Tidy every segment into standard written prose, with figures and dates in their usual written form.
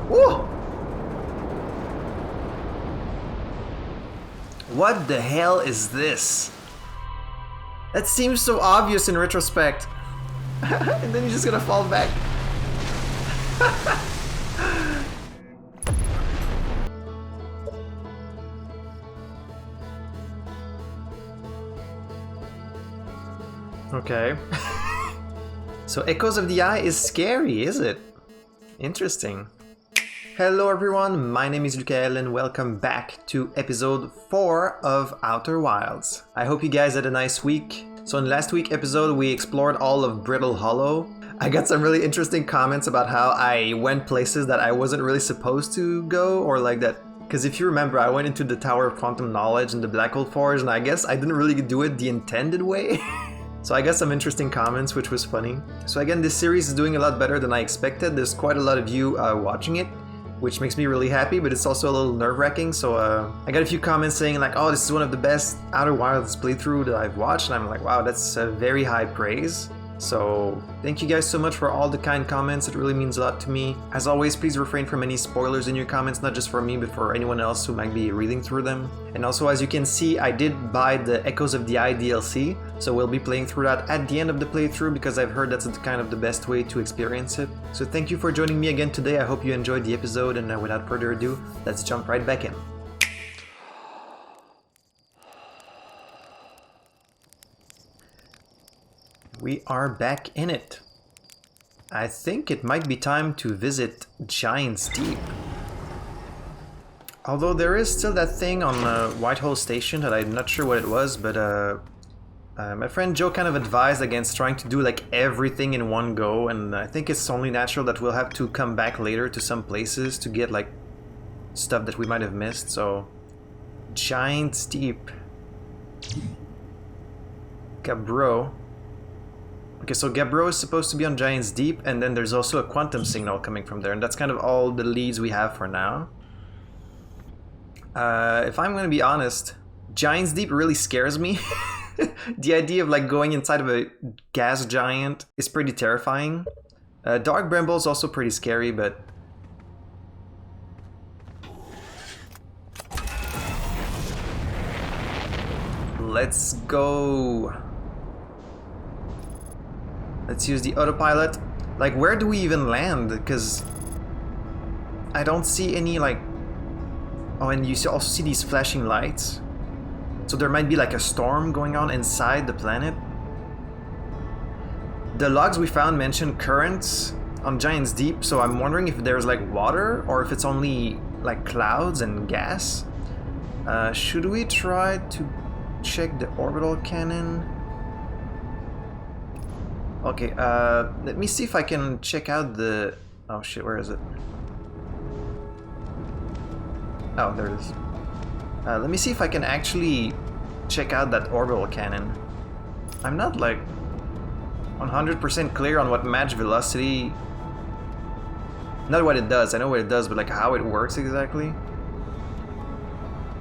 Whoa! What the hell is this? That seems so obvious in retrospect. And then you're just gonna fall back. Okay. So Echoes of the Eye is scary, is it? Interesting. Hello everyone, my name is Lukael and welcome back to episode 4 of Outer Wilds. I hope you guys had a nice week. So in last week's episode we explored all of Brittle Hollow. I got some really interesting comments about how I went places that I wasn't really supposed to go, or like that. Because if you remember, I went into the Tower of Quantum Knowledge and the Black Hole Forge, and I guess I didn't really do it the intended way. So I got some interesting comments, which was funny. So again, this series is doing a lot better than I expected. There's quite a lot of you watching it, which makes me really happy, but it's also a little nerve-wracking. So I got a few comments saying like, oh, this is one of the best Outer Wilds playthrough that I've watched. And I'm like, wow, that's very high praise. So thank you guys so much for all the kind comments. It really means a lot to me. As always, please refrain from any spoilers in your comments, not just for me, but for anyone else who might be reading through them. And also, as you can see, I did buy the Echoes of the Eye DLC, so we'll be playing through that at the end of the playthrough because I've heard that's kind of the best way to experience it. So thank you for joining me again today. I hope you enjoyed the episode, and without further ado, let's jump right back in. We are back in it. I think it might be time to visit Giant's Deep. Although there is still that thing on Whitehall Station that I'm not sure what it was, but my friend Joe kind of advised against trying to do like everything in one go, and I think it's only natural that we'll have to come back later to some places to get like stuff that we might have missed, so... Giant's Deep. Gabbro. Okay, so Gabbro is supposed to be on Giant's Deep, and then there's also a quantum signal coming from there, and that's kind of all the leads we have for now. If I'm gonna be honest, Giant's Deep really scares me. The idea of like going inside of a gas giant is pretty terrifying. Dark Bramble is also pretty scary, but... Let's go! Let's use the autopilot. Like, where do we even land? Because I don't see any, like... Oh, and you also see these flashing lights. So there might be like a storm going on inside the planet. The logs we found mention currents on Giant's Deep, so I'm wondering if there's like water or if it's only like clouds and gas. Should we try to check the orbital cannon? Okay, let me see if I can check out the... Oh shit, where is it? Oh, there it is. Let me see if I can actually check out that orbital cannon. I'm not like 100% clear on what match velocity... Not what it does, I know what it does, but like how it works exactly.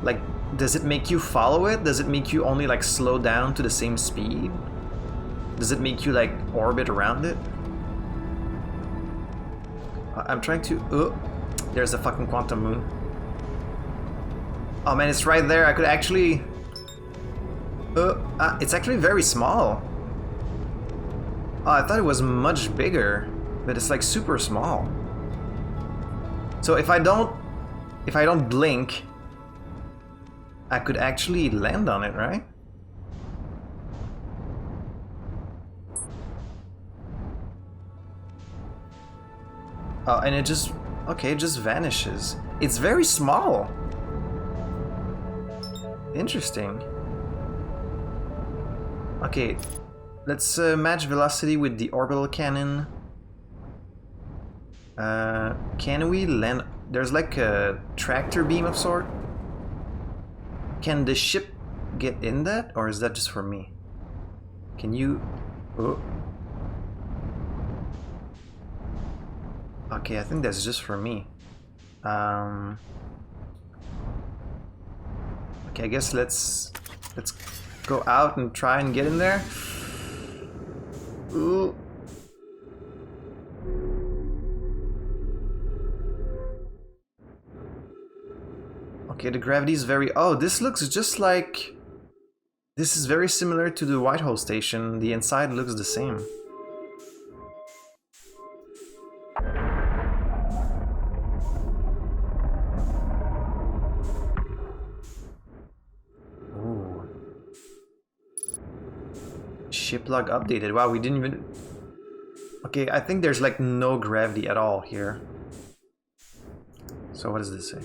Like, does it make you follow it? Does it make you only like slow down to the same speed? Does it make you like orbit around it? I'm trying to... Oh, there's a fucking quantum moon. Oh man, it's right there. I could actually... it's actually very small. Oh, I thought it was much bigger, but it's like super small. So if I don't blink, I could actually land on it, right? Oh, and it just... Okay, it just vanishes. It's very small. Interesting. Okay, let's match velocity with the orbital cannon. Can we land... There's like a tractor beam of sort. Can the ship get in that, or is that just for me? Can you... Oh. Okay, I think that's just for me. Okay, I guess let's go out and try and get in there. Ooh. Okay, the gravity is very... Oh, this looks just like... This is very similar to the Whitehall station. The inside looks the same. Ooh. Ship log updated. Wow, we didn't even... Okay, I think there's like no gravity at all here. So what does this say?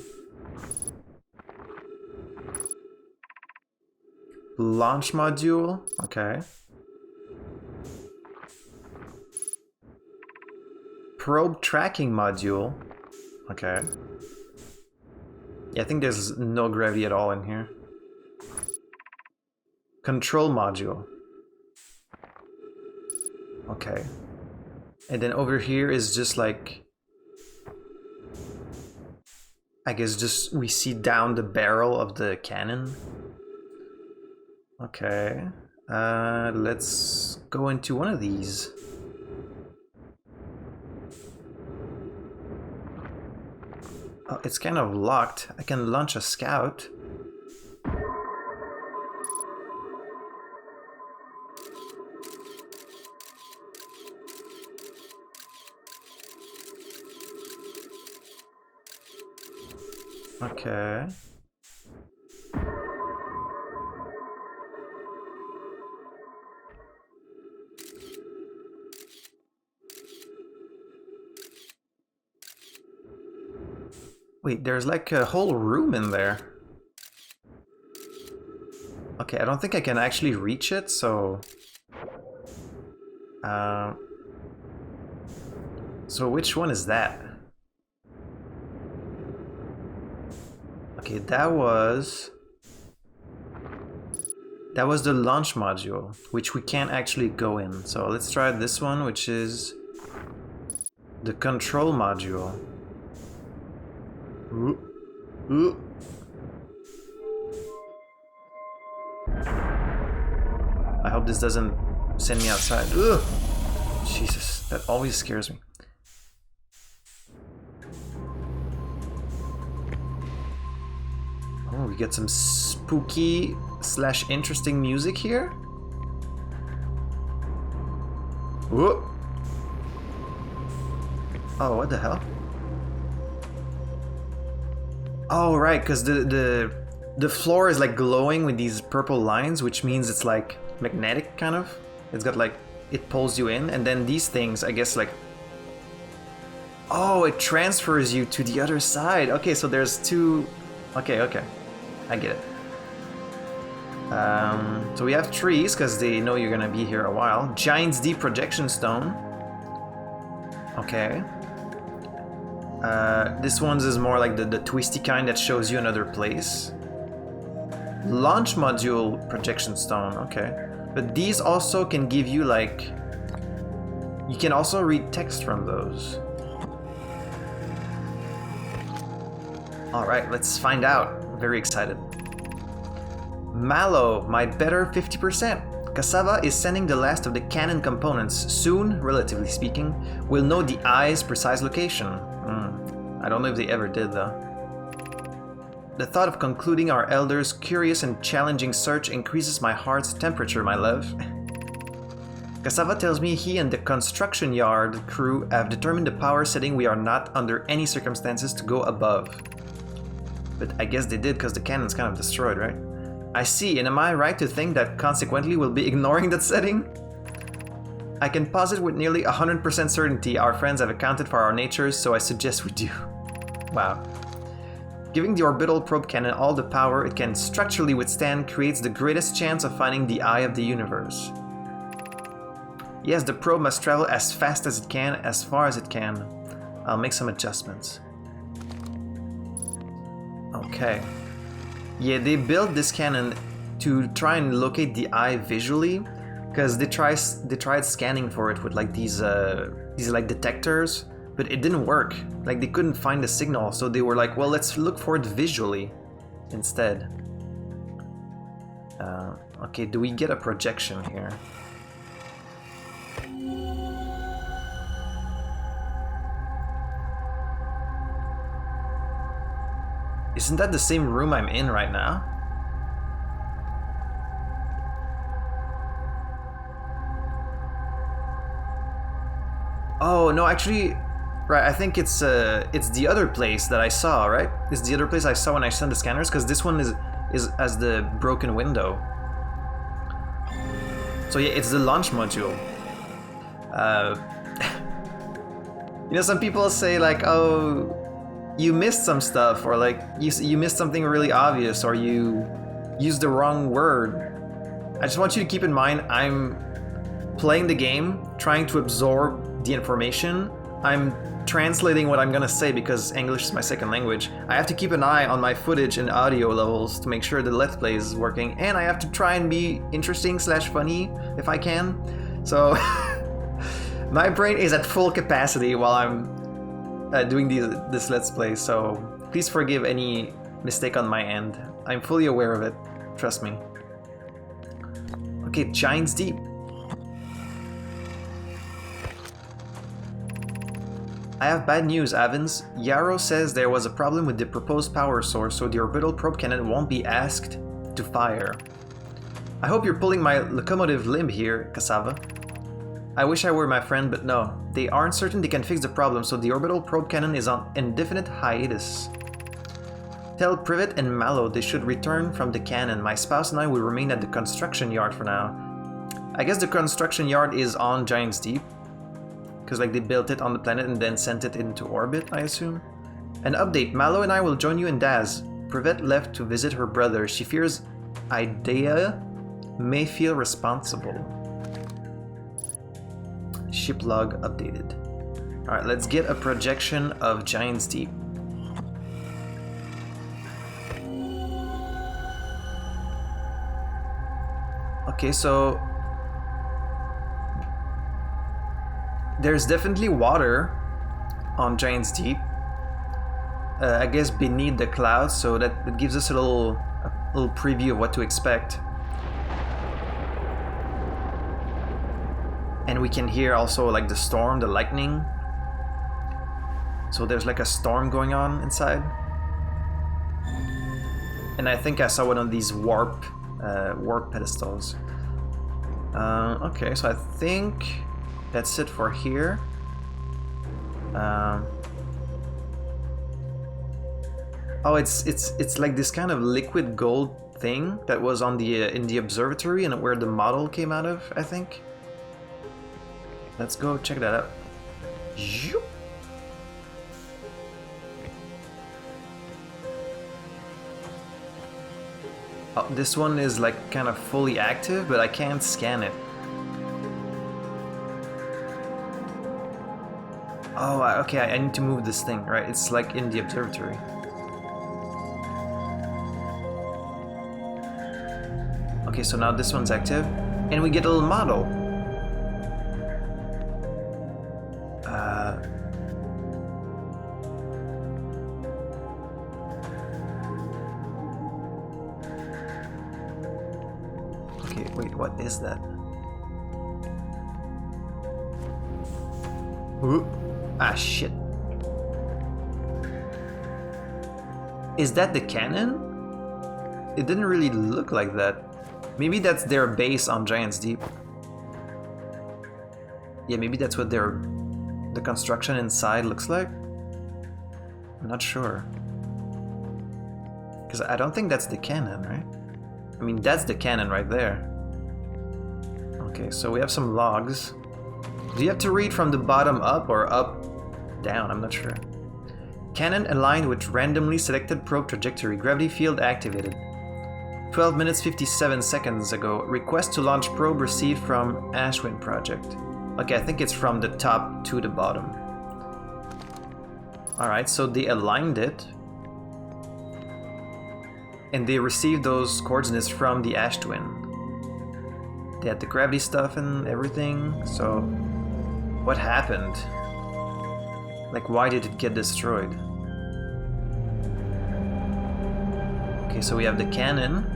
Launch module, okay. Probe tracking module, okay. Yeah, I think there's no gravity at all in here. Control module. Okay. And then over here is just like... I guess just we see down the barrel of the cannon. Okay. Let's go into one of these. Oh, it's kind of locked. I can launch a scout. Okay. Wait, there's like a whole room in there. Okay, I don't think I can actually reach it, so... So which one is that? Okay, that was the launch module, which we can't actually go in. So let's try this one, which is the control module. Ooh. Ooh. I hope this doesn't send me outside. Ugh. Jesus, that always scares me. Oh, we get some spooky / interesting music here. Whoa. Oh, what the hell? Oh, right, because the floor is like glowing with these purple lines, which means it's like magnetic, kind of. It's got like, it pulls you in, and then these things, I guess, like... Oh, it transfers you to the other side. Okay, so there's two... Okay, okay. I get it. So we have trees, because they know you're gonna be here a while. Giant's Deep Projection Stone. Okay. This one's is more like the twisty kind that shows you another place. Launch module projection stone, okay. But these also can give you like... You can also read text from those. Alright, let's find out. Very excited. Mallow, my better 50%. Cassava is sending the last of the cannon components. Soon, relatively speaking, we'll know the eye's precise location. I don't know if they ever did, though. The thought of concluding our elders' curious and challenging search increases my heart's temperature, my love. Cassava tells me he and the construction yard crew have determined the power setting we are not under any circumstances to go above. But I guess they did because the cannon's kind of destroyed, right? I see, and am I right to think that consequently we'll be ignoring that setting? I can posit with nearly 100% certainty our friends have accounted for our natures, so I suggest we do. Wow. Giving the orbital probe cannon all the power it can structurally withstand creates the greatest chance of finding the eye of the universe. Yes, the probe must travel as fast as it can, as far as it can. I'll make some adjustments. Okay. Yeah, they built this cannon to try and locate the eye visually, because they tried scanning for it with like these like detectors, but it didn't work. Like they couldn't find the signal, so they were like, well, let's look for it visually instead. Okay, do we get a projection here? Isn't that the same room I'm in right now? Oh, no, actually, right, I think it's the other place that I saw, right? It's the other place I saw when I sent the scanners, because this one is as the broken window. So yeah, it's the launch module. You know, some people say like, oh, you missed some stuff, or like you missed something really obvious, or you used the wrong word. I just want you to keep in mind, I'm playing the game, trying to absorb the information. I'm translating what I'm gonna say because English is my second language. I have to keep an eye on my footage and audio levels to make sure the Let's Play is working, and I have to try and be interesting / funny if I can. So my brain is at full capacity while I'm doing this Let's Play, so please forgive any mistake on my end. I'm fully aware of it, trust me. Okay, Giant's Deep. I have bad news, Avens. Yarrow says there was a problem with the proposed power source, so the orbital probe cannon won't be asked to fire. I hope you're pulling my locomotive limb here, Cassava. I wish I were my friend, but no. They aren't certain they can fix the problem, so the orbital probe cannon is on indefinite hiatus. Tell Privet and Mallow they should return from the cannon. My spouse and I will remain at the construction yard for now. I guess the construction yard is on Giant's Deep. Because like they built it on the planet and then sent it into orbit, I assume. An update, Mallow and I will join you in Daz. Privet left to visit her brother. She fears Idea may feel responsible. Ship log updated. Alright, let's get a projection of Giant's Deep. Okay, so there's definitely water on Giant's Deep. I guess beneath the clouds, so that gives us a little preview of what to expect. And we can hear also like the storm, the lightning. So there's like a storm going on inside. And I think I saw one of these warp pedestals. Okay, so I think that's it for here. Oh, it's like this kind of liquid gold thing that was on the in the observatory and where the model came out of, I think. Let's go check that out. Zoop. Oh, this one is like kind of fully active, but I can't scan it. Oh, okay, I need to move this thing, right? It's like in the observatory. Okay, so now this one's active, and we get a little model. Okay, wait, what is that? Ooh. Ah, shit. Is that the cannon? It didn't really look like that. Maybe that's their base on Giant's Deep. Yeah, maybe that's what the construction inside looks like. I'm not sure. Because I don't think that's the cannon, right? I mean, that's the cannon right there. Okay, so we have some logs. Do you have to read from the bottom up or up down? I'm not sure. Cannon aligned with randomly selected probe trajectory. Gravity field activated. 12 minutes 57 seconds ago. Request to launch probe received from Ashwin Project. Okay, I think it's from the top to the bottom. Alright, so they aligned it. And they received those coordinates from the Ash Twin. They had the gravity stuff and everything, so what happened? Like, why did it get destroyed? Okay, so we have the cannon.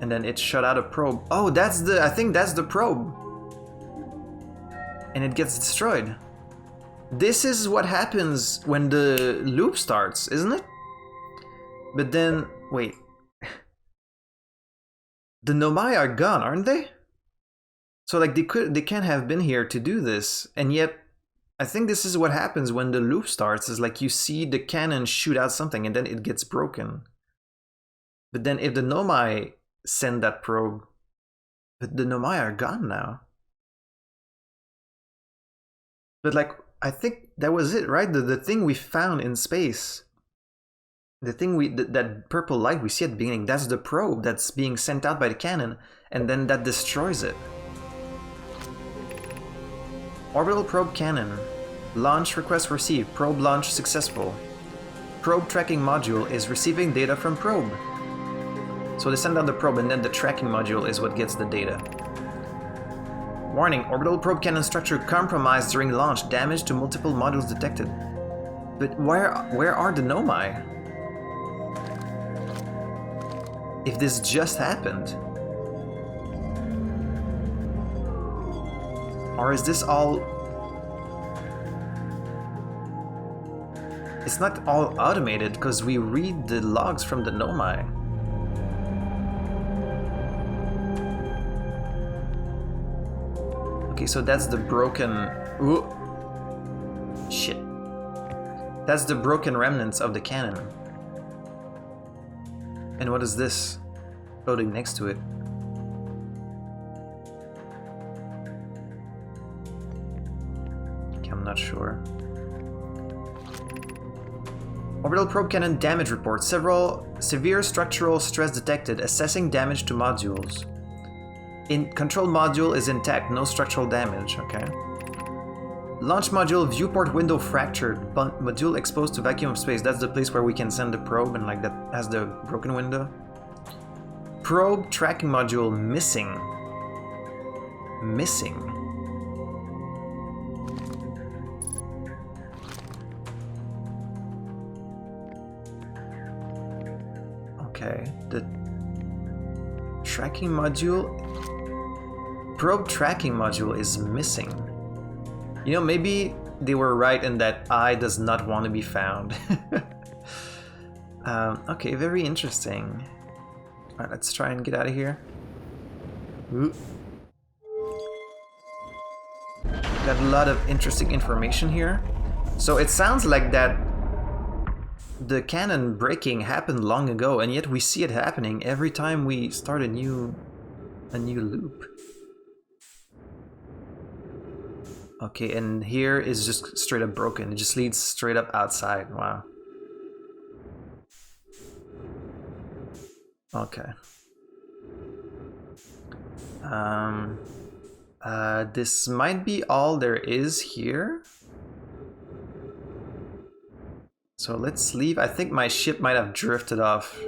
And then it shot out a probe. Oh, I think that's the probe. And it gets destroyed. This is what happens when the loop starts, isn't it? But then, wait. The Nomai are gone, aren't they? So like they can't have been here to do this, and yet I think this is what happens when the loop starts, is like you see the cannon shoot out something and then it gets broken. But then if the Nomai send that probe, but the Nomai are gone now. But like, I think that was it, right? The thing we found in space, the thing that purple light we see at the beginning, that's the probe that's being sent out by the cannon, and then that destroys it. Orbital probe cannon. Launch request received. Probe launch successful. Probe tracking module is receiving data from probe. So they send out the probe and then the tracking module is what gets the data. Warning, orbital probe cannon structure compromised during launch. Damage to multiple modules detected. But where are the Nomai? If this just happened. Or is this all... It's not all automated, because we read the logs from the Nomai. Okay, so that's the broken... Ooh. Shit. That's the broken remnants of the cannon. And what is this floating next to it? Okay, I'm not sure. Orbital probe cannon damage report. Several severe structural stress detected. Assessing damage to modules. Control module is intact. No structural damage. Okay. Launch module viewport window fractured. Module exposed to vacuum of space. That's the place where we can send the probe, and like that has the broken window. Probe tracking module missing. Missing. Okay, the tracking module, probe tracking module is missing. You know, maybe they were right in that I does not want to be found. Okay, very interesting. Alright, let's try and get out of here. Ooh. Got a lot of interesting information here. So it sounds like that the cannon breaking happened long ago, and yet we see it happening every time we start a new loop. Okay, and here is just straight up broken. It just leads straight up outside. Wow. Okay. This might be all there is here. So let's leave. I think my ship might have drifted off.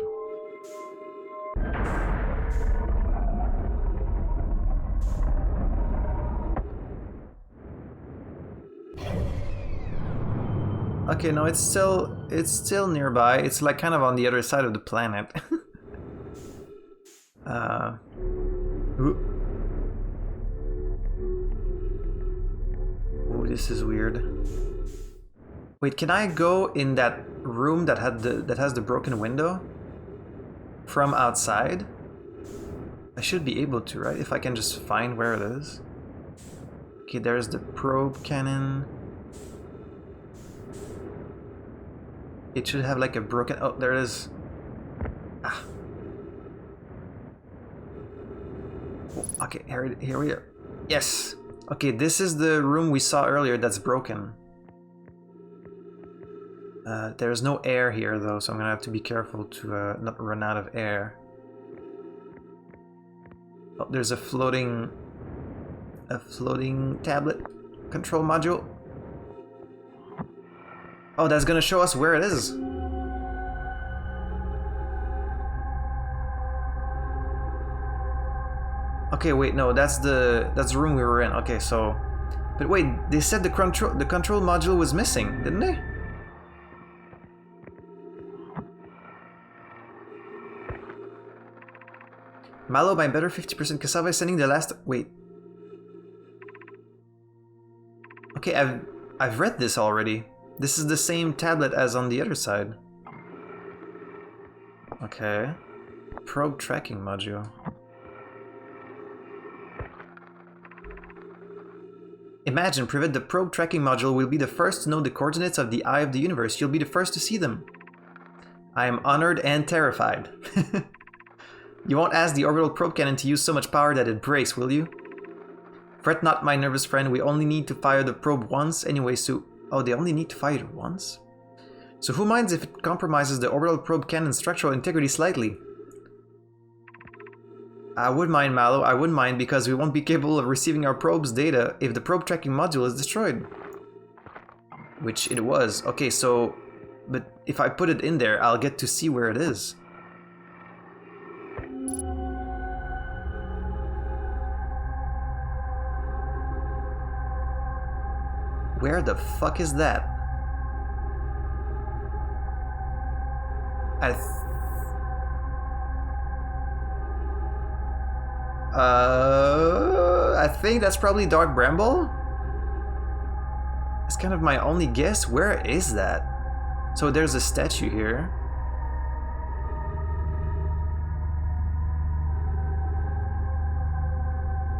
Okay, no, it's still nearby. It's like kind of on the other side of the planet. Ooh, this is weird. Wait, can I go in that room that has the broken window from outside? I should be able to, right? If I can just find where it is. Okay, there's the probe cannon. It should have like a broken... Oh, there it is. Ah. Oh, okay, here we are. Yes! Okay, this is the room we saw earlier that's broken. There's no air here though, so I'm gonna have to be careful to not run out of air. Oh, there's a floating tablet control module. Oh, that's gonna show us where it is. Okay, wait, no, that's the room we were in. Okay, so, but wait, they said the control module was missing, didn't they? Malo by better 50%. Cassava is sending the last... Wait. Okay, I've read this already. This is the same tablet as on the other side. Okay. Probe tracking module. Imagine, Privet, the probe tracking module will be the first to know the coordinates of the eye of the universe. You'll be the first to see them. I am honored and terrified. You won't ask the orbital probe cannon to use so much power that it breaks, will you? Fret not, my nervous friend. We only need to fire the probe once anyway, so... Oh, they only need to fire it once? So who minds if it compromises the orbital probe cannon's structural integrity slightly? I wouldn't mind, Mallow. I wouldn't mind because we won't be capable of receiving our probe's data if the probe tracking module is destroyed. Which it was. Okay, so... But if I put it in there, I'll get to see where it is. Where the fuck is that? I think that's probably Dark Bramble? It's kind of my only guess. Where is that? So there's a statue here.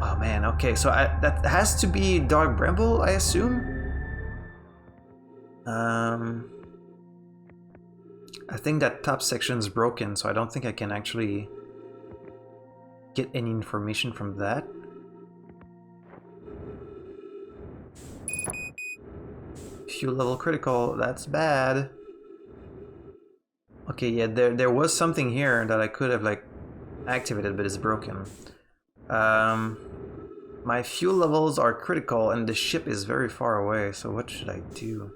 Oh man, okay, so that has to be Dark Bramble, I assume? I think that top section's broken, so I don't think I can actually get any information from that. Fuel level critical, that's bad. Okay, yeah, there was something here that I could have like activated, but it's broken. My fuel levels are critical and the ship is very far away, so what should I do?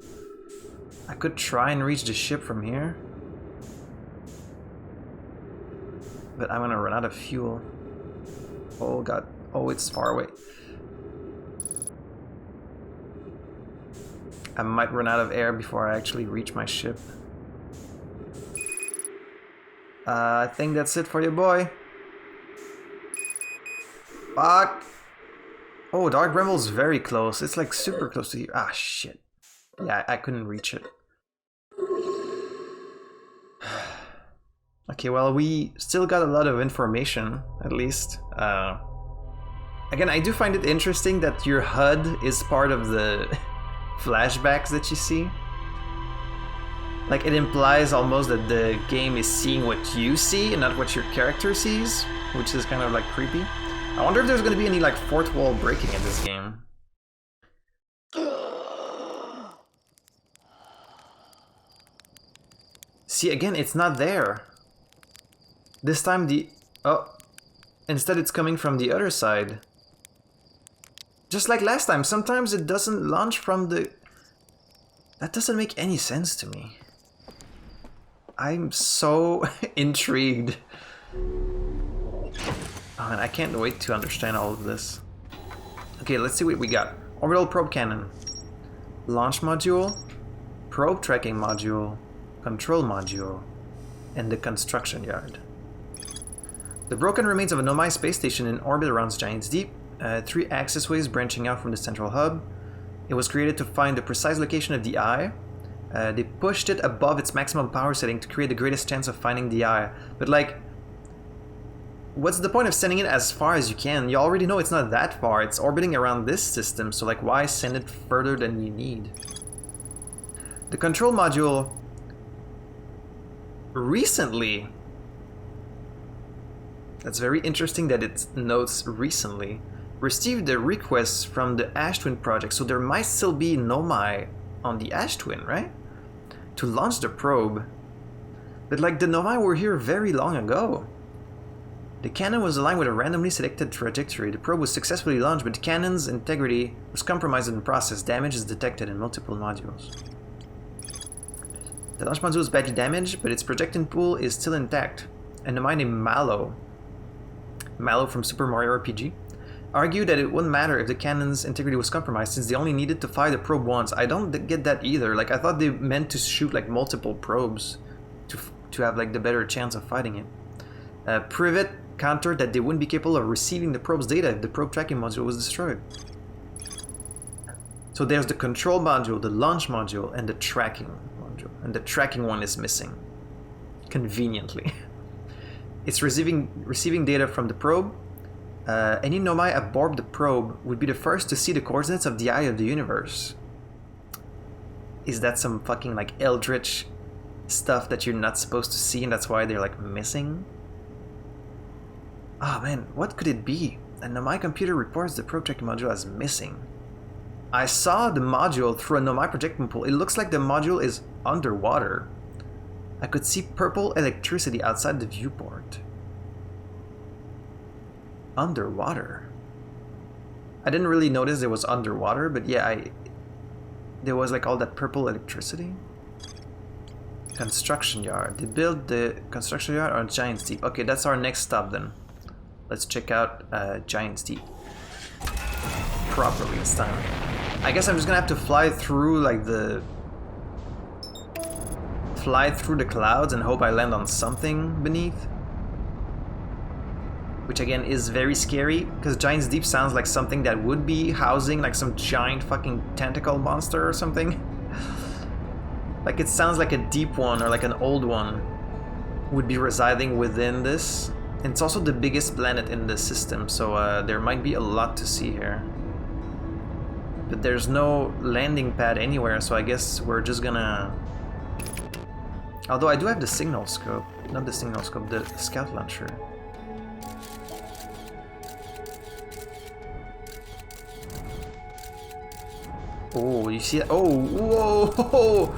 I could try and reach the ship from here, but I'm gonna run out of fuel. Oh god, oh, it's far away. I might run out of air before I actually reach my ship. I think that's it for you, boy. Fuck! Oh, Dark Bramble's very close. It's like super close to you. Ah, shit. Yeah, I couldn't reach it. Okay, well, we still got a lot of information, at least. Again, I do find it interesting that your HUD is part of the flashbacks that you see. Like, it implies almost that the game is seeing what you see and not what your character sees, which is kind of like creepy. I wonder if there's going to be any like fourth wall breaking in this game. See, again, it's not there. This time instead it's coming from the other side. Just like last time, sometimes it doesn't launch from the... That doesn't make any sense to me. I'm so intrigued. Oh man, I can't wait to understand all of this. Okay, let's see what we got. Orbital probe cannon. Launch module. Probe tracking module. Control module. And the construction yard. The broken remains of a Nomai space station in orbit around Giants Deep. 3 accessways branching out from the central hub. It was created to find the precise location of the eye. They pushed it above its maximum power setting to create the greatest chance of finding the eye. But like, what's the point of sending it as far as you can? You already know it's not that far. It's orbiting around this system, so like, why send it further than you need? The control module recently... That's very interesting that it notes recently. Received a request from the Ash Twin project, so there might still be Nomai on the Ash Twin, right? To launch the probe. But like, the Nomai were here very long ago. The cannon was aligned with a randomly selected trajectory. The probe was successfully launched, but the cannon's integrity was compromised in the process. Damage is detected in multiple modules. The launch module is badly damaged, but its projectile pool is still intact. And Nomai named Mallow from Super Mario RPG, argued that it wouldn't matter if the cannon's integrity was compromised since they only needed to fire the probe once. I don't get that either. Like, I thought they meant to shoot like multiple probes to have like the better chance of fighting it. Privet countered that they wouldn't be capable of receiving the probe's data if the probe tracking module was destroyed. So there's the control module, the launch module, and the tracking module. And the tracking one is missing. Conveniently. It's receiving data from the probe. Any Nomai aboard the probe would be the first to see the coordinates of the eye of the universe. Is that some fucking like eldritch stuff that you're not supposed to see and that's why they're like missing? Oh man, what could it be? And Nomai computer reports the probe tracking module as missing. I saw the module through a Nomai projecting pool. It looks like the module is underwater. I could see purple electricity outside the viewport. Underwater? I didn't really notice it was underwater, but yeah, there was like all that purple electricity. Construction yard. They built the construction yard on Giant's Deep. Okay, that's our next stop then. Let's check out Giant's Deep properly this time. I guess I'm just gonna have to fly through like the clouds and hope I land on something beneath. Which again is very scary because Giant's Deep sounds like something that would be housing like some giant fucking tentacle monster or something. Like it sounds like a deep one or like an old one would be residing within this. And it's also the biggest planet in the system, so there might be a lot to see here. But there's no landing pad anywhere, so I guess we're just gonna... Although I do have the signal scope. Not the signal scope, the scout launcher. Oh, you see that? Oh, whoa!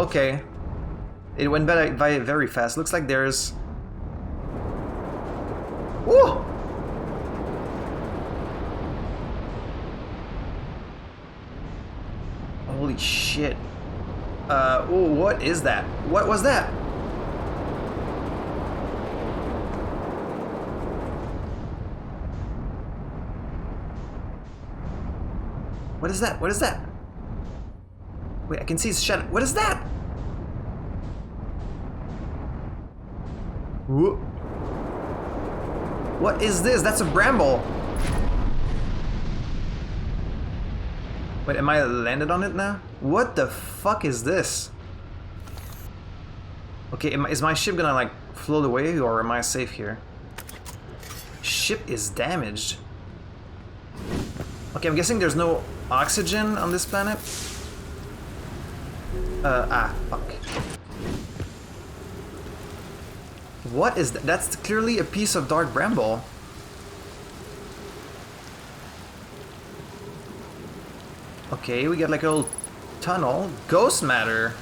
Okay. It went by very fast. Looks like there's... Whoa! Holy shit. Oh, what is that? What was that? What is that? What is that? Wait, I can see his shadow. What is that? Whoa. What is this? That's a bramble. Wait, am I landed on it now? What the fuck is this? Okay, is my ship gonna like float away or am I safe here? Ship is damaged. Okay, I'm guessing there's no oxygen on this planet. Fuck. What is that? That's clearly a piece of dark bramble. Okay, we got like a little tunnel. Ghost matter.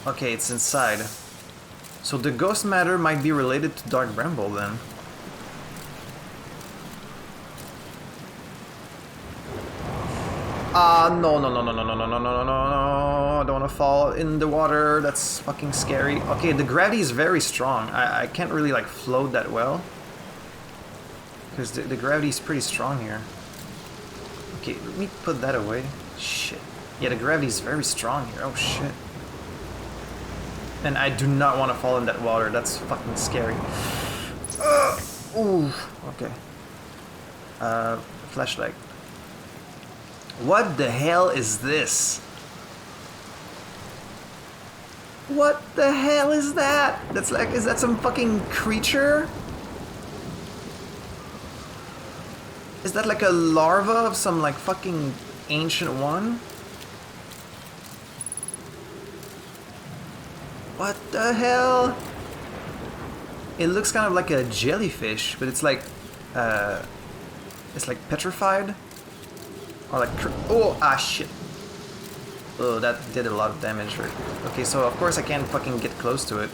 Okay, it's inside. So the ghost matter might be related to dark bramble then. No, no, no, no, no, no, no, no, no, no, no, I don't want to fall in the water. That's fucking scary. Okay, the gravity is very strong. I can't really like float that well. Because the gravity is pretty strong here. Okay, let me put that away. Shit. Yeah, the gravity is very strong here. Oh shit. And I do not want to fall in that water. That's fucking scary. Ooh. Okay. Flashlight. What the hell is this? What the hell is that? That's like, is that some fucking creature? Is that like a larva of some like fucking ancient one? What the hell? It looks kind of like a jellyfish, but it's like petrified. Or like, oh, shit. Oh, that did a lot of damage. Right? Okay, so of course I can't fucking get close to it.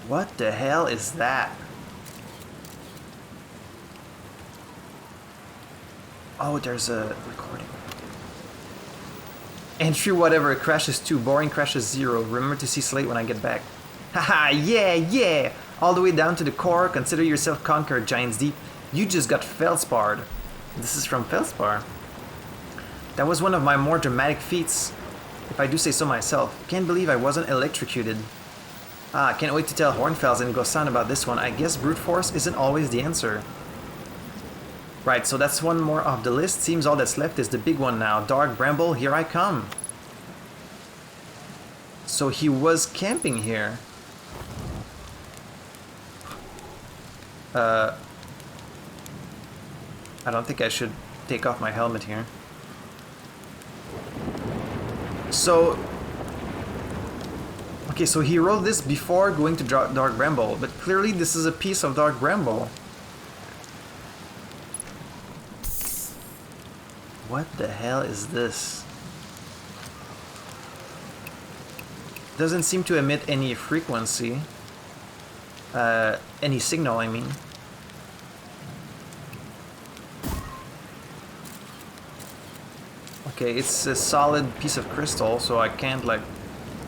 What the hell is that? Oh, there's a recording. Entry whatever, crashes 2, boring crashes 0. Remember to see Slate when I get back. Haha, yeah, yeah! All the way down to the core, consider yourself conquered, Giant's Deep. You just got feldsparred. This is from Feldspar. That was one of my more dramatic feats, if I do say so myself. Can't believe I wasn't electrocuted. Ah, can't wait to tell Hornfels and Gosan about this one. I guess brute force isn't always the answer. Right, so that's one more off the list. Seems all that's left is the big one now. Dark Bramble, here I come. So he was camping here. I don't think I should take off my helmet here. So... Okay, so he wrote this before going to Dark Bramble, but clearly this is a piece of Dark Bramble. What the hell is this? Doesn't seem to emit any frequency. Any signal, I mean. Okay, it's a solid piece of crystal, so I can't, like,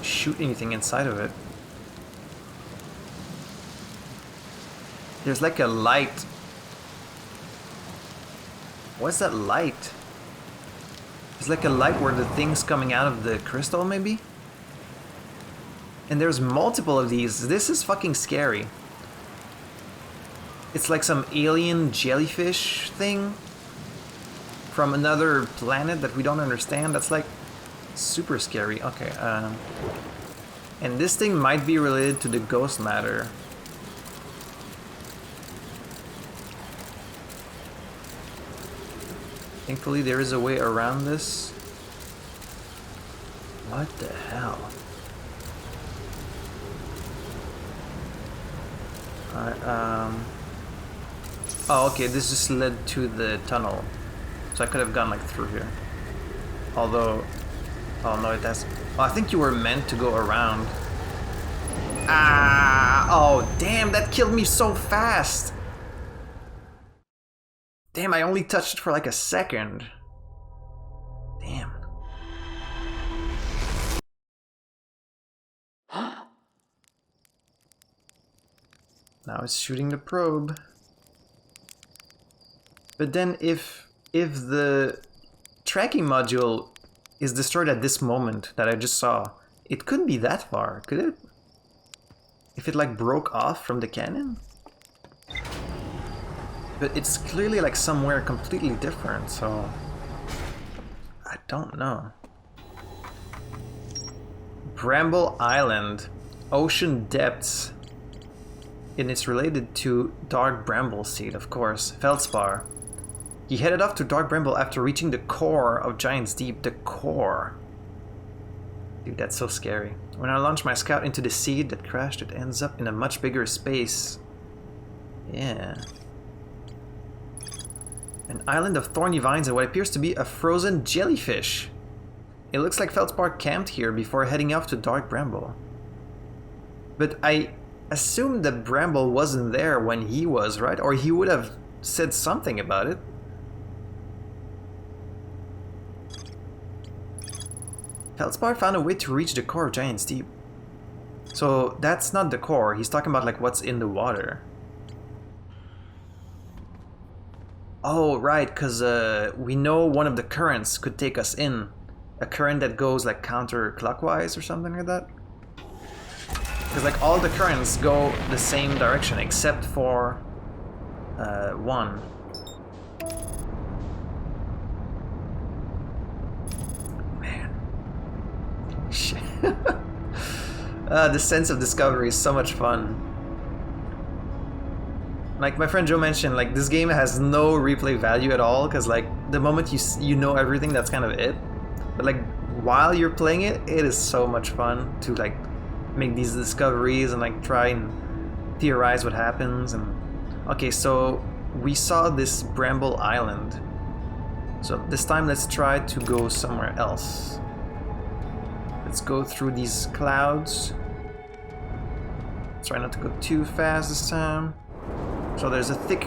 shoot anything inside of it. There's like a light. What's that light? It's like a light where the thing's coming out of the crystal, maybe? And there's multiple of these. This is fucking scary. It's like some alien jellyfish thing from another planet that we don't understand. That's like super scary. Okay, and this thing might be related to the ghost matter. Thankfully there is a way around this. What the hell? Oh, okay, this just led to the tunnel. So I could have gone like through here. Although... Oh no, it has... Oh, I think you were meant to go around. Ah! Oh, damn, that killed me so fast! Damn, I only touched it for like a second. Damn. Now it's shooting the probe. But then if the tracking module is destroyed at this moment that I just saw, it couldn't be that far, could it? If it like broke off from the cannon? But it's clearly like somewhere completely different, so I don't know. Bramble Island, ocean depths. And it's related to Dark Bramble Seed, of course. Feldspar. He headed off to Dark Bramble after reaching the core of Giant's Deep. The core. Dude, that's so scary. When I launch my scout into the seed that crashed, it ends up in a much bigger space. Yeah. An island of thorny vines and what appears to be a frozen jellyfish. It looks like Feldspar camped here before heading off to Dark Bramble. But I assumed that Bramble wasn't there when he was, right? Or he would have said something about it. Feldspar found a way to reach the core of Giant's Deep. So that's not the core, he's talking about like what's in the water. Oh, right, because we know one of the currents could take us in. A current that goes like counterclockwise or something like that. Because like all the currents go the same direction except for one. Man. Shit. The sense of discovery is so much fun. Like my friend Joe mentioned, like this game has no replay value at all because like the moment you know everything, that's kind of it. But like while you're playing it, it is so much fun to like make these discoveries and like try and theorize what happens. And okay, so we saw this Bramble Island. So this time let's try to go somewhere else. Let's go through these clouds. Try not to go too fast this time. So there's a thick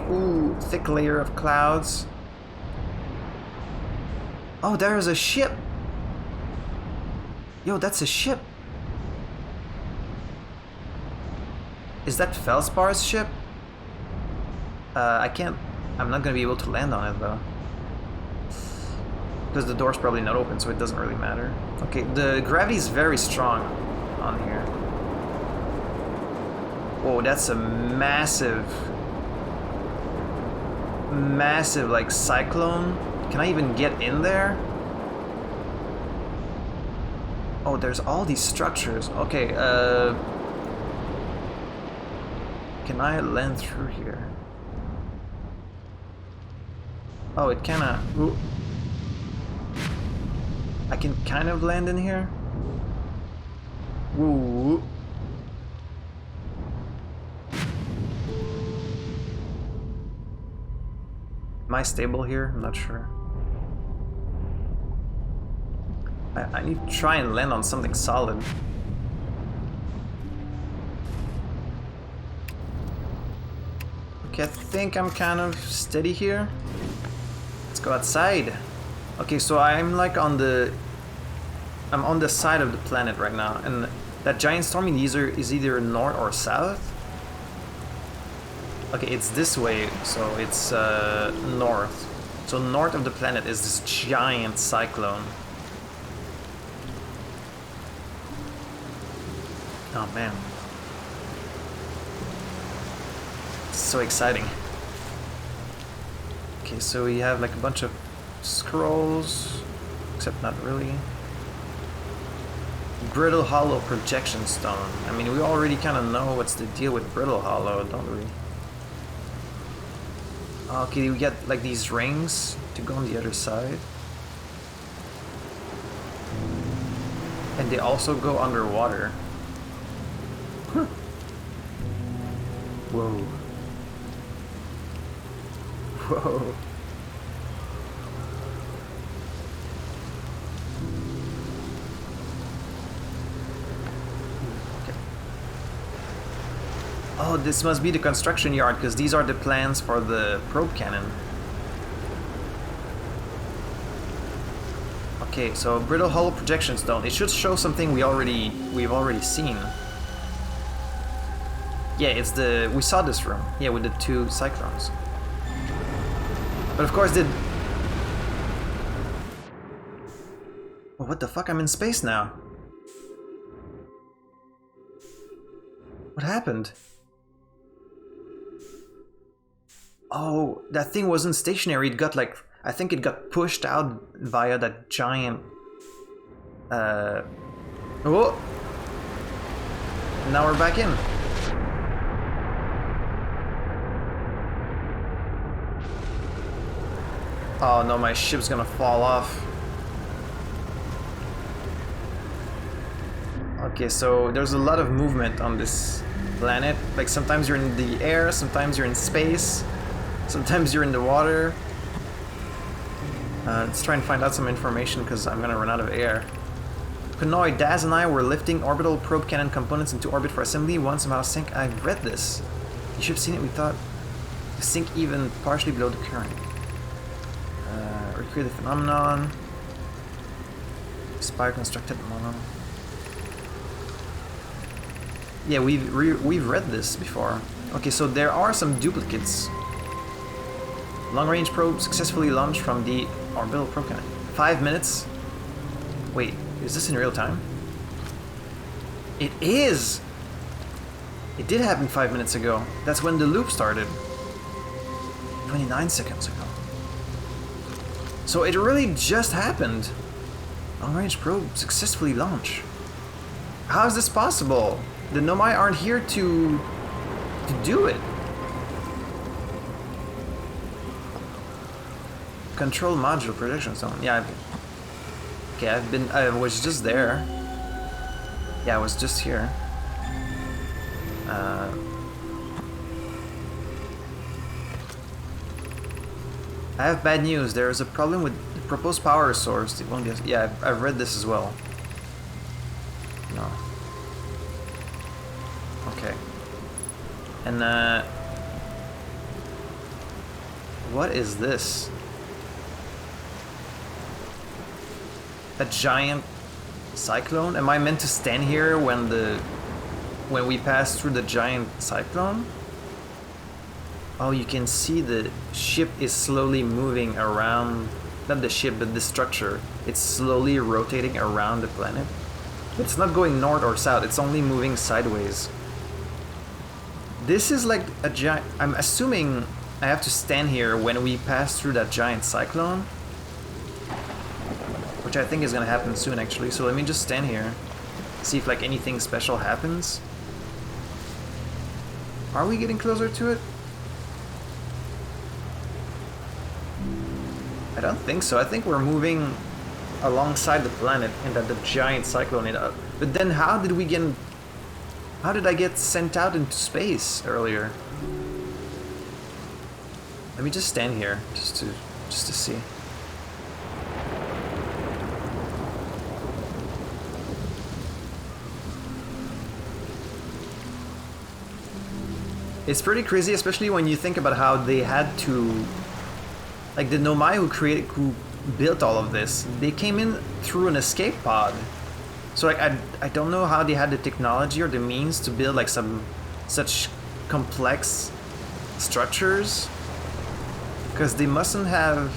layer of clouds. Oh, there is a ship. Yo, that's a ship. Is that Felspar's ship? I'm not gonna be able to land on it though. Because the door's probably not open, so it doesn't really matter. Okay, the gravity is very strong on here. Whoa, that's a massive like cyclone. Can I even get in there? Oh, there's all these structures. Okay, can I land through here? Oh, it kinda... Ooh. I can kind of land in here? Woo. Am I stable here? I'm not sure. I need to try and land on something solid. Okay, I think I'm kind of steady here. Let's go outside. Okay, so I'm like on the... I'm on the side of the planet right now, and that giant storm is either north or south. Okay, it's this way, so it's north. So north of the planet is this giant cyclone. Oh man. It's so exciting. Okay, so we have like a bunch of scrolls, except not really. Brittle Hollow projection stone. I mean, we already kind of know what's the deal with Brittle Hollow, don't we? Okay, we get like these rings to go on the other side. And they also go underwater. Huh. Whoa. Whoa. Oh, this must be the construction yard, because these are the plans for the probe cannon. Okay, so Brittle Hollow projection stone. It should show something we've already seen. Yeah, it's the... we saw this room. Yeah, with the two cyclones. But of course the... Oh, what the fuck? I'm in space now. What happened? Oh, that thing wasn't stationary. It got like... I think it got pushed out via that giant... Oh! Now we're back in. Oh no, my ship's gonna fall off. Okay, so there's a lot of movement on this planet. Like sometimes you're in the air, sometimes you're in space, sometimes you're in the water. Let's try and find out some information because I'm gonna run out of air. Konoy, Daz and I were lifting orbital probe cannon components into orbit for assembly. One somehow sank. I've read this. You should have seen it. We thought to sink even partially below the current. Recreate the phenomenon. Spire constructed mono. Yeah, we've read this before. Okay, so there are some duplicates. Long-range probe successfully launched from the orbital probe cannon. 5 minutes. Wait, is this in real time? It is! It did happen 5 minutes ago. That's when the loop started. 29 seconds ago. So it really just happened. Long-range probe successfully launched. How is this possible? The Nomai aren't here to do it. Control module projection zone. Yeah. I was just there. Yeah, I was just here. I have bad news. There is a problem with the proposed power source. It won't be. Yeah, I've read this as well. No. Okay. And what is this? A giant cyclone? Am I meant to stand here when we pass through the giant cyclone? Oh, you can see the ship is slowly moving around, not the ship, but the structure. It's slowly rotating around the planet. It's not going north or south, it's only moving sideways. This is like a giant... I'm assuming I have to stand here when we pass through that giant cyclone. Which I think is gonna happen soon, actually. So let me just stand here. See if like anything special happens. Are we getting closer to it? I don't think so. I think we're moving alongside the planet and that the giant cyclone hit up. But then how did we get... How did I get sent out into space earlier? Let me just stand here just to see. It's pretty crazy, especially when you think about how they had to, like the Nomai who built all of this, they came in through an escape pod. So like I don't know how they had the technology or the means to build like such complex structures, because they mustn't have,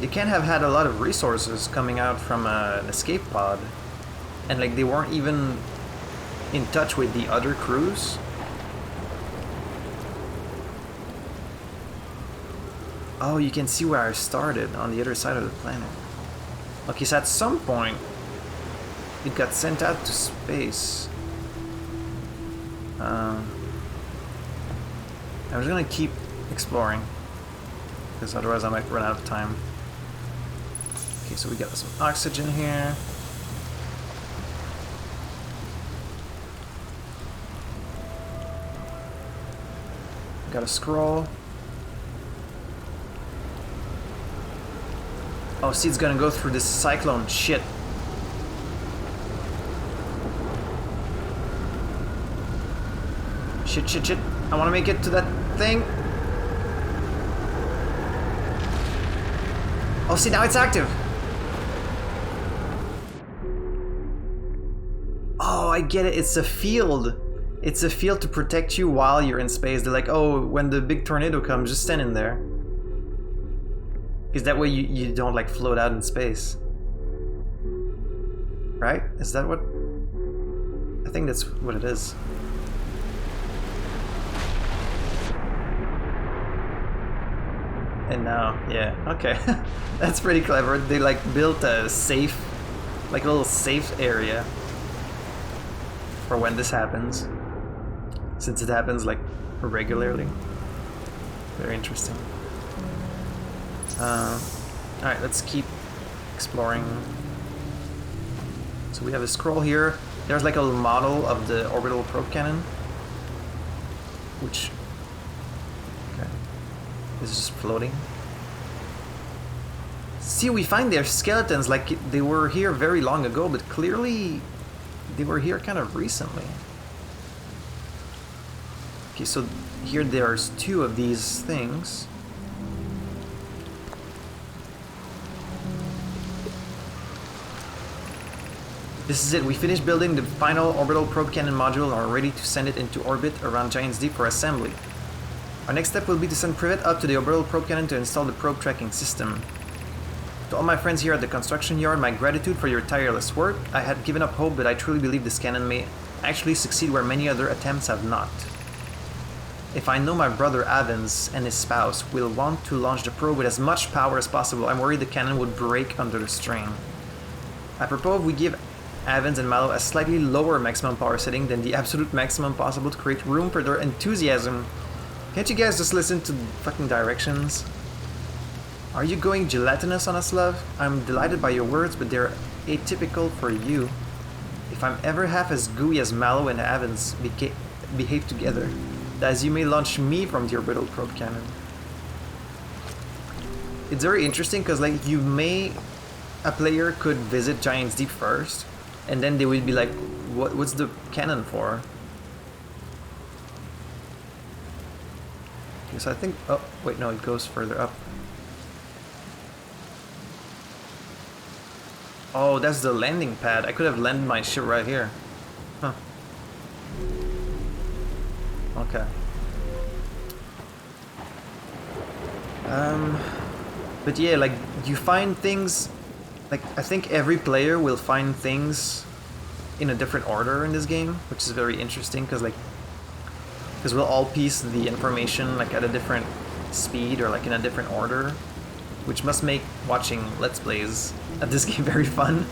they can't have had a lot of resources coming out from an escape pod, and like they weren't even in touch with the other crews. Oh, you can see where I started, on the other side of the planet. Okay, so at some point, it got sent out to space. I'm just gonna keep exploring, because otherwise I might run out of time. Okay, so we got some oxygen here. Got a scroll. Oh, see, it's gonna go through this cyclone shit. Shit. I wanna make it to that thing. Oh, see, now it's active. Oh, I get it. It's a field. It's a field to protect you while you're in space. They're like, oh, when the big tornado comes, just stand in there. Because that way you don't like float out in space. Right? Is that what? I think that's what it is. And now, yeah, okay. That's pretty clever. They like built a safe, like a little safe area for when this happens. Since it happens like regularly. Very interesting. Alright, let's keep exploring. So we have a scroll here. There's like a little model of the orbital probe cannon, which is just floating. See, we find their skeletons like they were here very long ago, but clearly they were here kind of recently. Okay, so here there's two of these things. This is it, we finished building the final orbital probe cannon module and are ready to send it into orbit around Giant's Deep for assembly. Our next step will be to send Privet up to the orbital probe cannon to install the probe tracking system. To all my friends here at the construction yard, my gratitude for your tireless work. I had given up hope, but I truly believe this cannon may actually succeed where many other attempts have not. If I know my brother Avens and his spouse will want to launch the probe with as much power as possible, I'm worried the cannon would break under the strain. I propose we give Avens and Mallow a slightly lower maximum power setting than the absolute maximum possible to create room for their enthusiasm. Can't you guys just listen to fucking directions? Are you going gelatinous on us, love? I'm delighted by your words, but they're atypical for you. If I'm ever half as gooey as Mallow and Avens behave together, as you may launch me from the orbital probe cannon. It's very interesting because like a player could visit Giant's Deep first, and then they would be like, what's the cannon for? Okay, so I think, oh wait, no, it goes further up. Oh, that's the landing pad. I could have landed my ship right here. Huh. Okay. But yeah, like, you find things, like, I think every player will find things in a different order in this game, which is very interesting, because, like, because we'll all piece the information like at a different speed or like in a different order, which must make watching Let's Plays at this game very fun.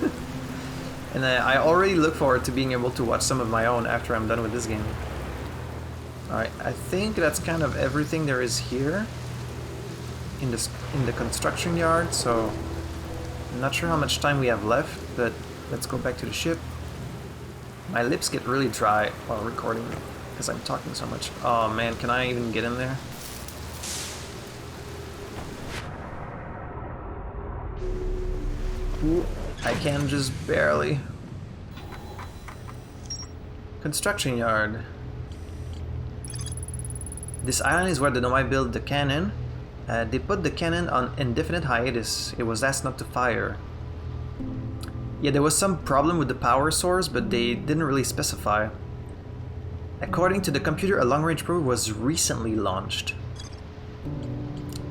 And I already look forward to being able to watch some of my own after I'm done with this game. Alright, I think that's kind of everything there is here in the construction yard, so I'm not sure how much time we have left, but let's go back to the ship. My lips get really dry while recording because I'm talking so much. Oh man, can I even get in there? Ooh, I can just barely. Construction yard. This island is where the Nomai built the cannon. They put the cannon on indefinite hiatus. It was asked not to fire. Yeah, there was some problem with the power source, but they didn't really specify. According to the computer, a long-range probe was recently launched.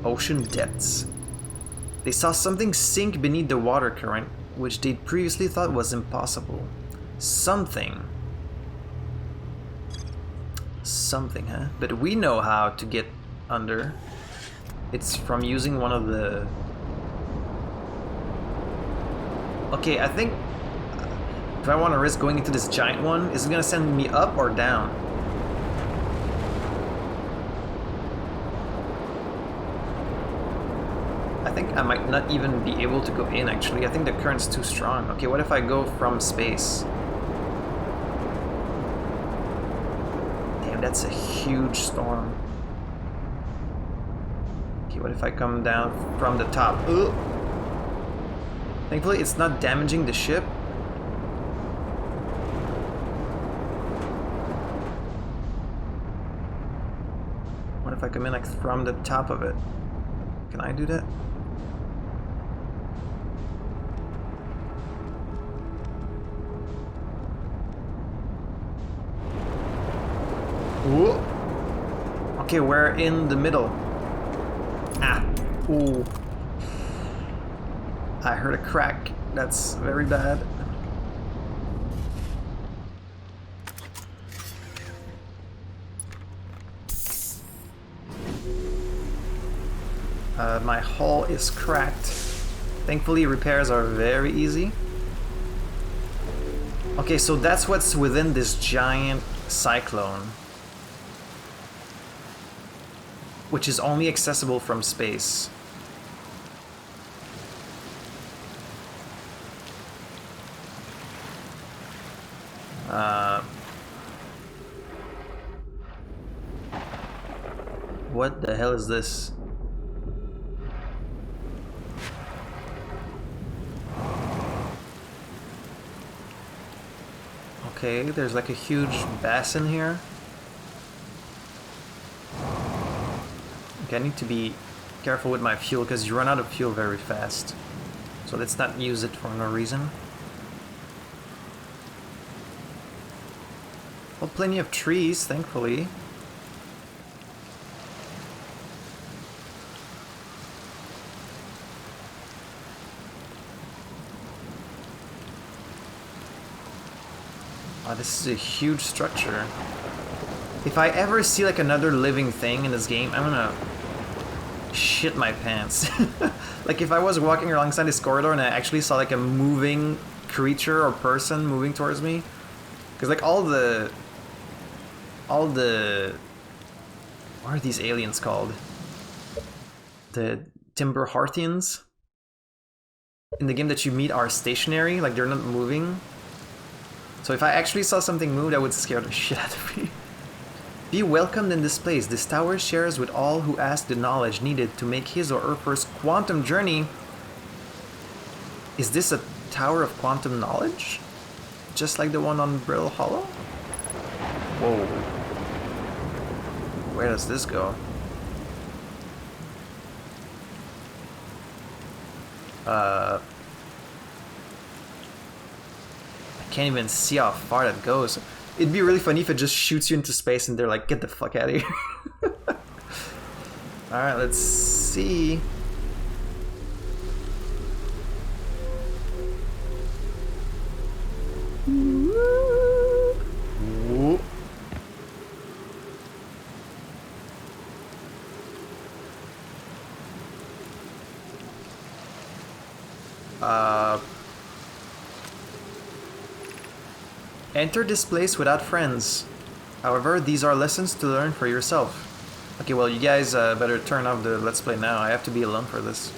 Ocean depths. They saw something sink beneath the water current, which they'd previously thought was impossible. Something, huh? But we know how to get under. It's from using one of the... Okay, I think if I want to risk going into this giant one, is it going to send me up or down? I think I might not even be able to go in, actually. I think the current's too strong. Okay, what if I go from space? Damn, that's a huge storm. Okay, what if I come down from the top? Ugh. Thankfully, it's not damaging the ship. What if I come in like from the top of it? Can I do that? Ooh. Okay, we're in the middle. Ah. Ooh. I heard a crack. That's very bad. My hull is cracked. Thankfully, repairs are very easy. Okay, so that's what's within this giant cyclone, which is only accessible from space. What the hell is this? Okay, there's like a huge basin here. Okay, I need to be careful with my fuel because you run out of fuel very fast. So let's not use it for no reason. Well, plenty of trees, thankfully. Oh, this is a huge structure. If I ever see like another living thing in this game, I'm gonna shit my pants. Like if I was walking alongside this corridor and I actually saw like a moving creature or person moving towards me, because like all the what are these aliens called? The Timber Harthians in the game that you meet are stationary, like they're not moving. So if I actually saw something move, that would scare the shit out of me. Be welcomed in this place. This tower shares with all who ask the knowledge needed to make his or her first quantum journey. Is this a tower of quantum knowledge? Just like the one on Brill Hollow? Whoa. Where does this go? I can't even see how far that goes. It'd be really funny if it just shoots you into space and they're like, get the fuck out of here. Alright, let's see. Enter this place without friends. However, these are lessons to learn for yourself. Okay, well, you guys better turn off the Let's Play now. I have to be alone for this.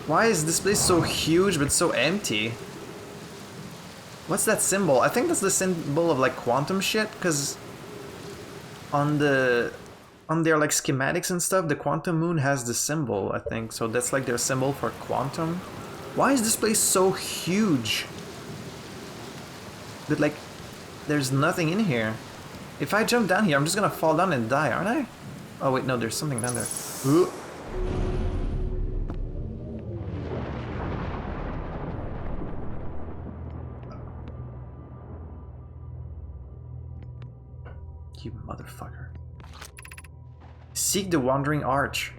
Why is this place so huge but so empty? What's that symbol? I think that's the symbol of like quantum shit, because on their like schematics and stuff, the quantum moon has the symbol, I think. So that's like their symbol for quantum. Why is this place so huge? But like, there's nothing in here. If I jump down here, I'm just gonna fall down and die, aren't I? Oh wait, no, there's something down there. Ooh. You motherfucker. Seek the Wandering Arch.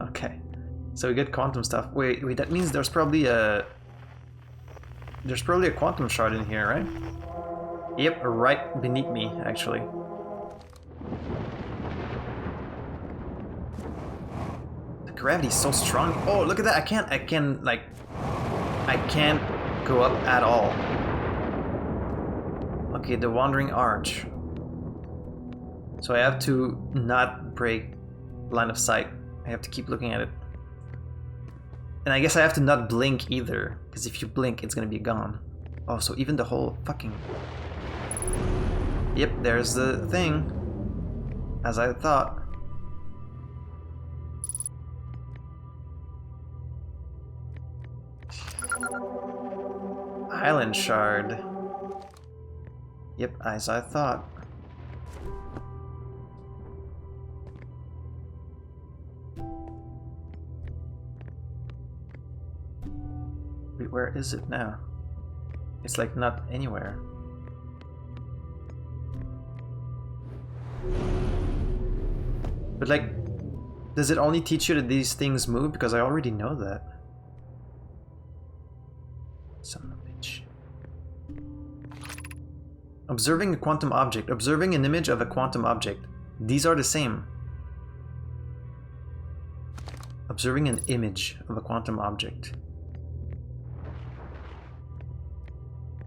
Okay. So we get quantum stuff. Wait, that means there's probably a quantum shard in here, right? Yep, right beneath me, actually. The gravity's so strong. Oh, look at that. I can't go up at all. Okay, the Wandering Arch. So I have to not break line of sight. I have to keep looking at it. And I guess I have to not blink either, because if you blink, it's gonna be gone. Oh, so even the whole fucking... Yep, there's the thing. As I thought. Island shard. Yep, as I thought. Wait, where is it now? It's like not anywhere. But like, does it only teach you that these things move? Because I already know that. Son of a bitch. Observing a quantum object. Observing an image of a quantum object. These are the same. Observing an image of a quantum object.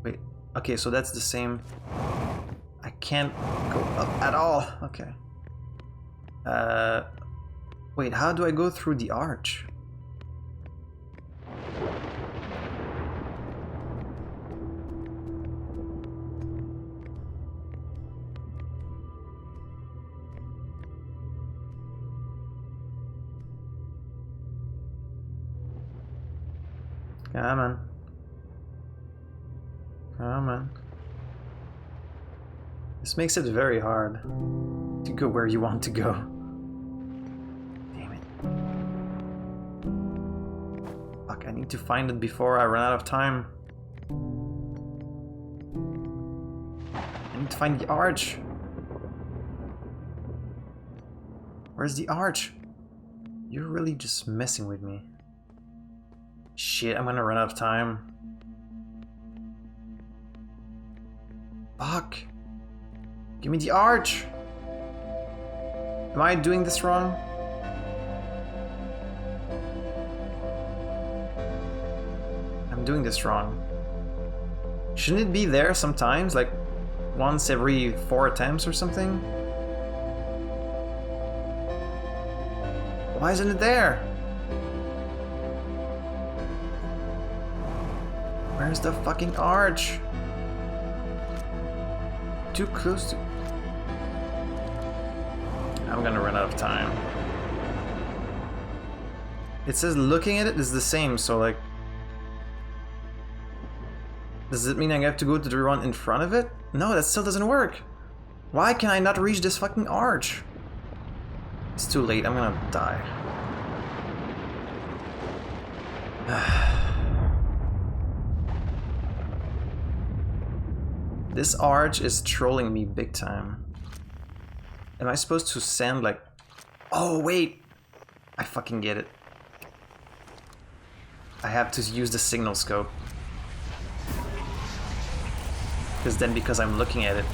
Wait, okay, so that's the same. I can't go up at all. Okay. Wait, how do I go through the arch? Come on. Come on. This makes it very hard to go where you want to go. Damn it. Fuck, I need to find it before I run out of time. I need to find the arch. Where's the arch? You're really just messing with me. Shit, I'm gonna run out of time. Fuck. Give me the arch. Am I doing this wrong? I'm doing this wrong. Shouldn't it be there sometimes? Like once every 4 attempts or something? Why isn't it there? Where's the fucking arch? Too close to... I'm gonna run out of time. It says looking at it is the same, so like... Does it mean I have to go to the one in front of it? No, that still doesn't work. Why can I not reach this fucking arch? It's too late, I'm gonna die. This arch is trolling me big time. Am I supposed to send like... Oh, wait! I fucking get it. I have to use the signal scope. Because then, because I'm looking at it,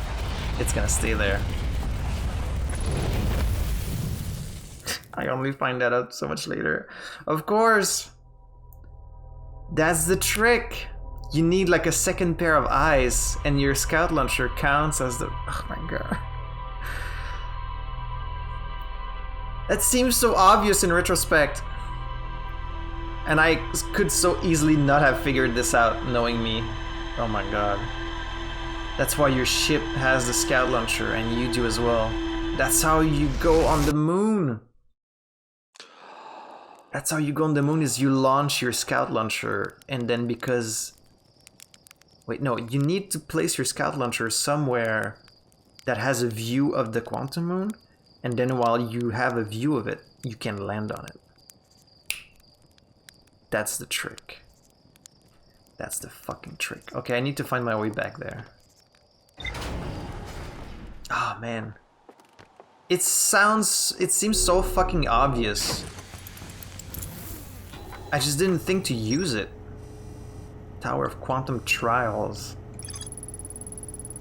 it's gonna stay there. I only find that out so much later. Of course! That's the trick! You need like a second pair of eyes, and your scout launcher counts as the... Oh my god. That seems so obvious in retrospect. And I could so easily not have figured this out, knowing me. Oh my god. That's why your ship has the scout launcher, and you do as well. That's how you go on the moon! That's how you go on the moon, is you launch your scout launcher, and then because... Wait, no, you need to place your scout launcher somewhere that has a view of the quantum moon, and then while you have a view of it, you can land on it. That's the trick. That's the fucking trick. Okay, I need to find my way back there. Ah, man. It seems so fucking obvious. I just didn't think to use it. Tower of Quantum Trials.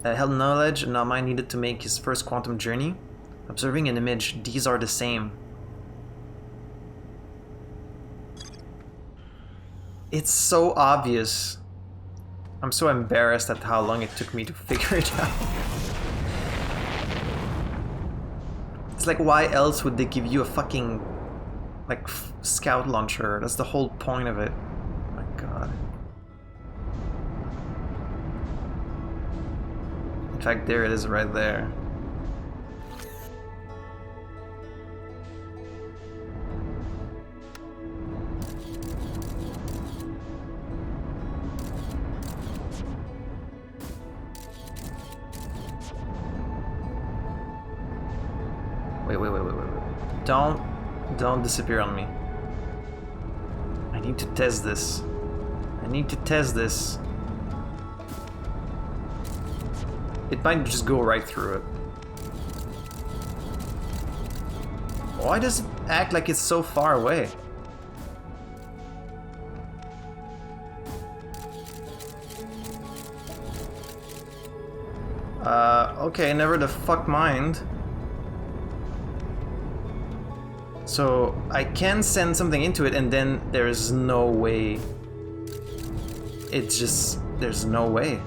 Held knowledge Namai needed to make his first quantum journey. Observing an image, these are the same. It's so obvious. I'm so embarrassed at how long it took me to figure it out. It's like, why else would they give you a fucking like scout launcher? That's the whole point of it. Oh my god. In fact, there it is right there. Wait. Don't disappear on me. I need to test this. It might just go right through it. Why does it act like it's so far away? Okay, never the fuck mind. So I can send something into it and then there's no way. It's just, there's no way.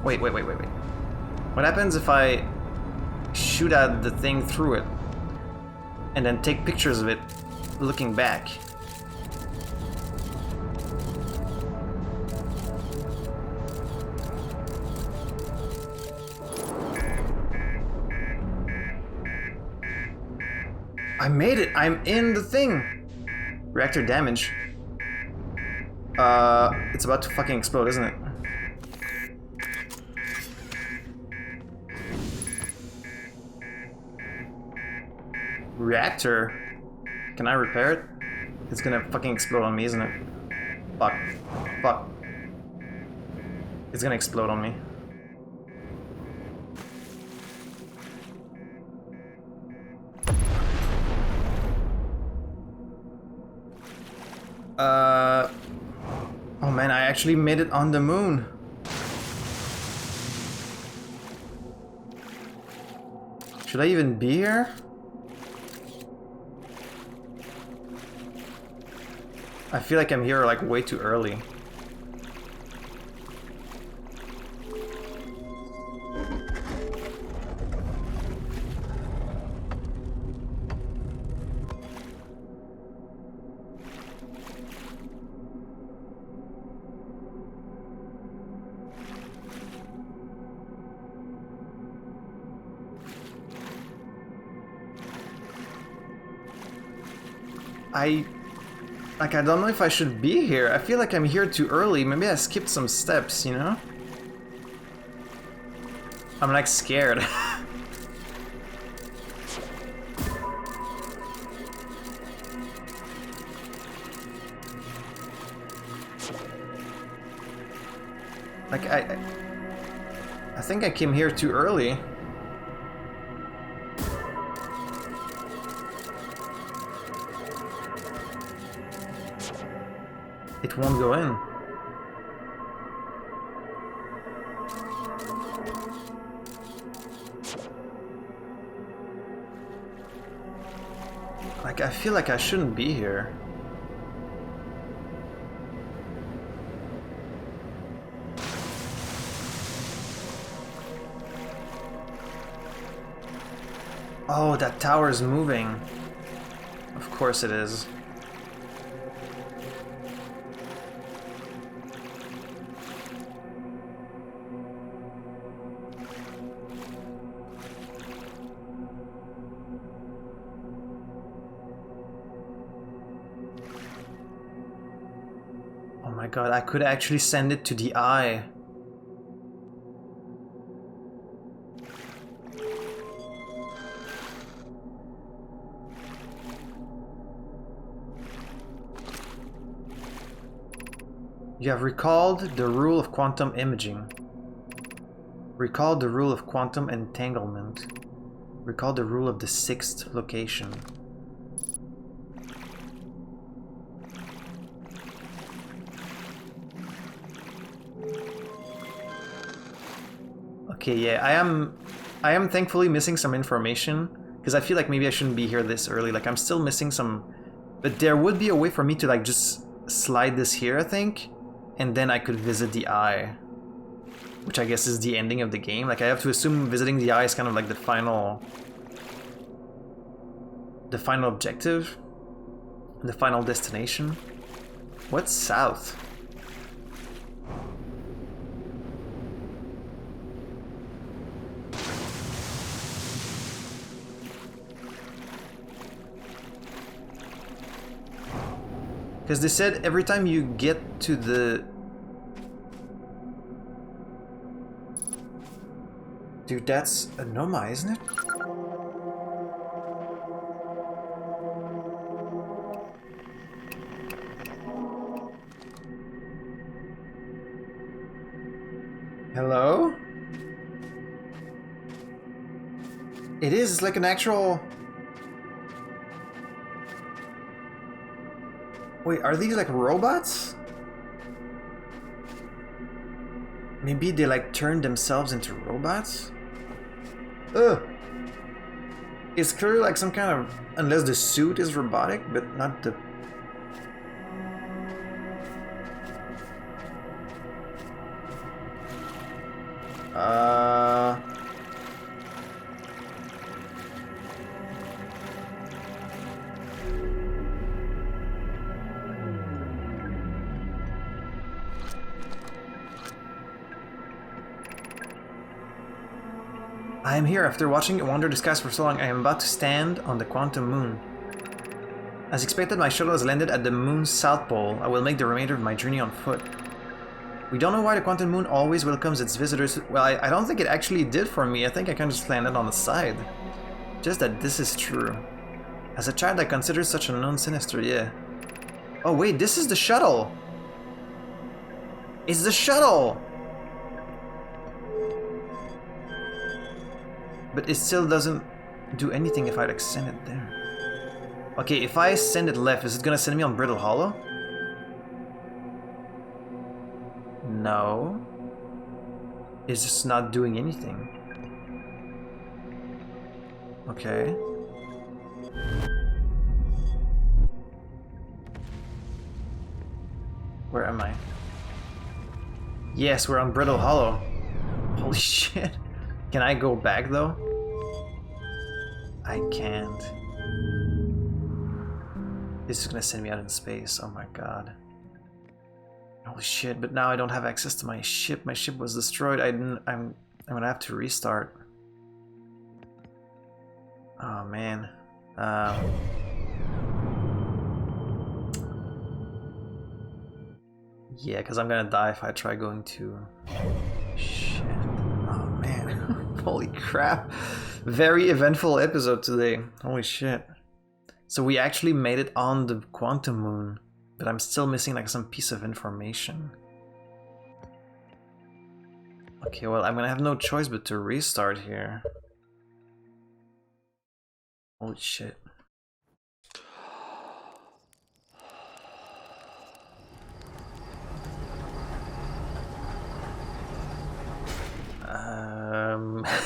Wait. What happens if I shoot at the thing through it and then take pictures of it looking back? I made it! I'm in the thing! Reactor damage. It's about to fucking explode, isn't it? Reactor? Can I repair it? It's gonna fucking explode on me, isn't it? Fuck. It's gonna explode on me. Oh man, I actually made it on the moon. Should I even be here? I feel like I'm here like way too early. I don't know if I should be here. I feel like I'm here too early. Maybe I skipped some steps, you know? I'm like scared. Like I think I came here too early. It won't go in. Like, I feel like I shouldn't be here. Oh, that tower is moving. Of course it is. Oh my god, I could actually send it to the eye. You have recalled the rule of quantum imaging. Recall the rule of quantum entanglement. Recall the rule of the sixth location. Okay, yeah, I am thankfully missing some information because I feel like maybe I shouldn't be here this early. Like, I'm still missing some, but there would be a way for me to like just slide this here, I think, and then I could visit the eye, which I guess is the ending of the game. Like, I have to assume visiting the eye is kind of like the final objective, the final destination. What's south? Because they said every time you get to the... Dude, that's a Noma, isn't it? Hello? It is, it's like an actual... Wait, are these like robots? Maybe they like turned themselves into robots? Ugh! It's clearly like some kind of... Unless the suit is robotic, but not the... I am here after watching it wander the skies for so long. I am about to stand on the quantum moon. As expected, my shuttle has landed at the moon's south pole. I will make the remainder of my journey on foot. We don't know why the quantum moon always welcomes its visitors. Well, I don't think it actually did for me. I think I kind of just landed on the side. Just that this is true. As a child, I considered such an unknown sinister, yeah. Oh wait, this is the shuttle! It's the shuttle! But it still doesn't do anything if I like send it there. Okay, if I send it left, is it gonna send me on Brittle Hollow? No. It's just not doing anything. Okay. Where am I? Yes, we're on Brittle Hollow. Holy shit. Can I go back though? I can't. This is gonna send me out in space. Oh my god. Holy shit, but now I don't have access to my ship. My ship was destroyed. I'm gonna have to restart. Oh man. Yeah, because I'm gonna die if I try going to... Shit. Oh man. Holy crap. Very eventful episode today. Holy shit. So we actually made it on the quantum moon, but I'm still missing like some piece of information. Okay, well, I'm gonna have no choice but to restart here. Holy shit.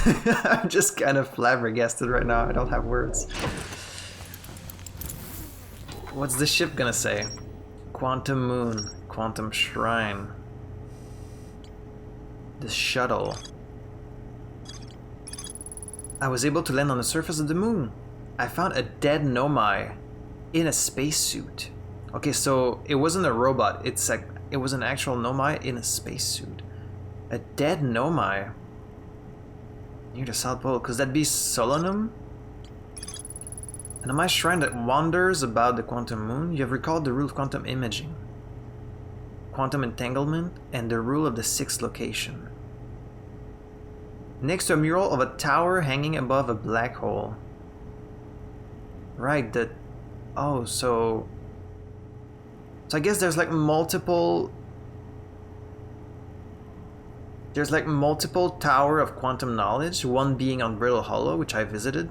I'm just kind of flabbergasted right now. I don't have words. What's the ship gonna say? Quantum Moon, Quantum Shrine. The shuttle. I was able to land on the surface of the moon. I found a dead Nomai in a spacesuit. Okay, so it wasn't a robot. It's like it was an actual Nomai in a spacesuit. A dead Nomai near the South Pole. Could that be Solanum? An Nomai shrine that wanders about the quantum moon. You have recalled the rule of quantum imaging, quantum entanglement, and the rule of the sixth location. Next to a mural of a tower hanging above a black hole. Right, oh, so I guess there's like multiple... There's like multiple Tower of Quantum Knowledge, one being on Brittle Hollow, which I visited,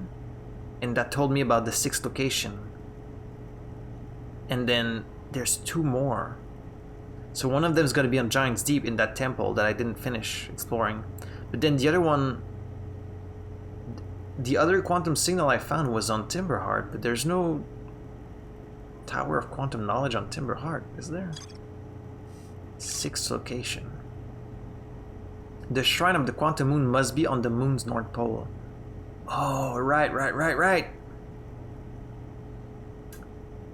and that told me about the sixth location. And then there's two more. So one of them is going to be on Giant's Deep in that temple that I didn't finish exploring. But then the other one, the other quantum signal I found was on Timberheart, but there's no Tower of Quantum Knowledge on Timberheart, is there? Sixth location. The Shrine of the Quantum Moon must be on the moon's North Pole. Oh, right.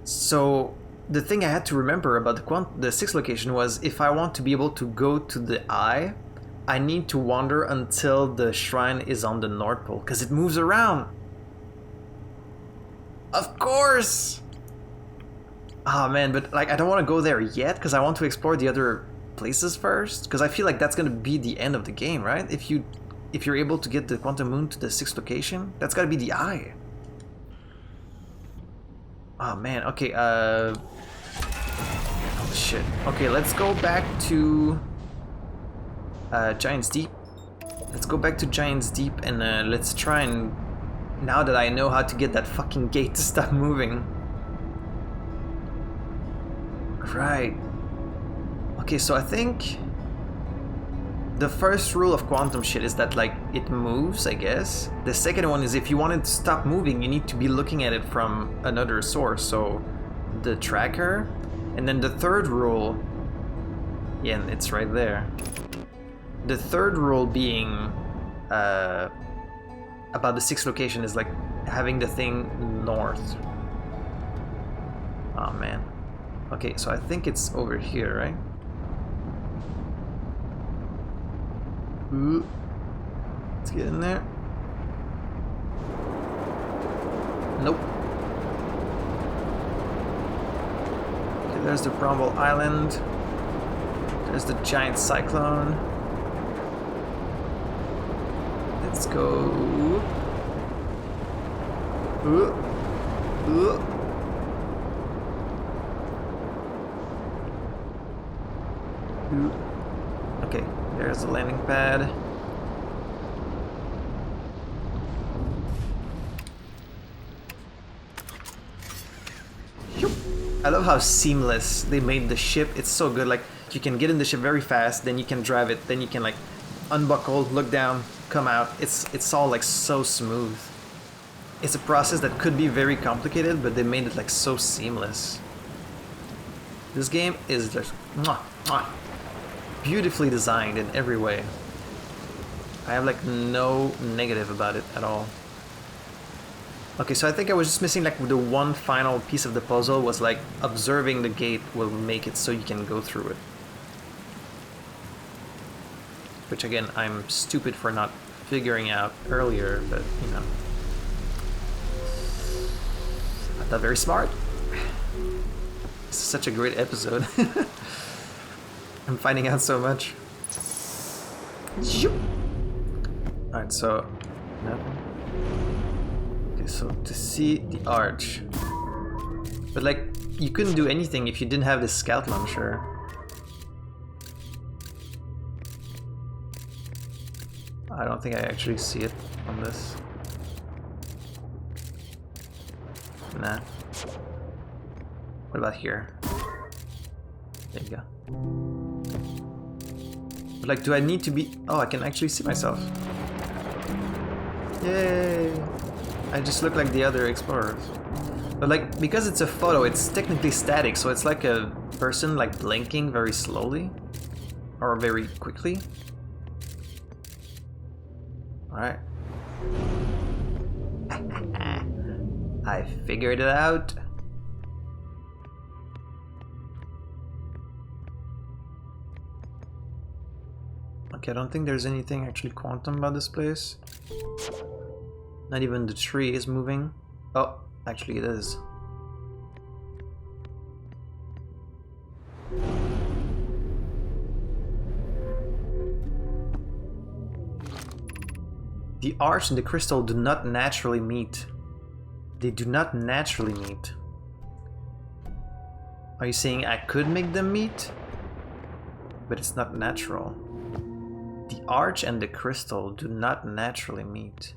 So the thing I had to remember about the sixth location was if I want to be able to go to the eye, I need to wander until the shrine is on the North Pole, because it moves around. Of course! Ah, man, but like I don't want to go there yet, because I want to explore the other places first, because I feel like that's going to be the end of the game, right? If you're able to get the Quantum Moon to the sixth location, that's got to be the eye. Oh, man, okay, oh, shit. Okay, let's go back to... Giant's Deep. Let's go back to Giant's Deep and let's try and... Now that I know how to get that fucking gate to stop moving. Right. Okay, so I think... The first rule of quantum shit is that, like, it moves, I guess. The second one is if you want it to stop moving, you need to be looking at it from another source, so... The tracker. And then the third rule... Yeah, it's right there. The third rule being about the sixth location is like having the thing north. Oh man. Okay, so I think it's over here, right? Ooh. Let's get in there. Nope. Okay, there's the Bromwell Island. There's the giant cyclone. Let's go. Okay, there's the landing pad. I love how seamless they made the ship. It's so good. Like, you can get in the ship very fast, then you can drive it, then you can like unbuckle, look down, come out. It's all like so smooth. It's a process that could be very complicated, but they made it like so seamless. This game is just beautifully designed in every way. I have like no negative about it at all. Okay, so I think I was just missing like the one final piece of the puzzle was like observing the gate will make it so you can go through it. Which again, I'm stupid for not figuring out earlier, but you know. Not that very smart. This is such a great episode. I'm finding out so much. Alright, so... nothing. Okay, so to see the arch. But like, you couldn't do anything if you didn't have the scout launcher. I don't think I actually see it on this. Nah. What about here? There you go. But like, do I need to be... Oh, I can actually see myself. Yay! I just look like the other explorers. But like, because it's a photo, it's technically static, so it's like a person like blinking very slowly. Or very quickly. Alright. I figured it out. Okay, I don't think there's anything actually quantum about this place. Not even the tree is moving. Oh, actually it is. The arch and the crystal do not naturally meet. They do not naturally meet. Are you saying I could make them meet? But it's not natural. The arch and the crystal do not naturally meet.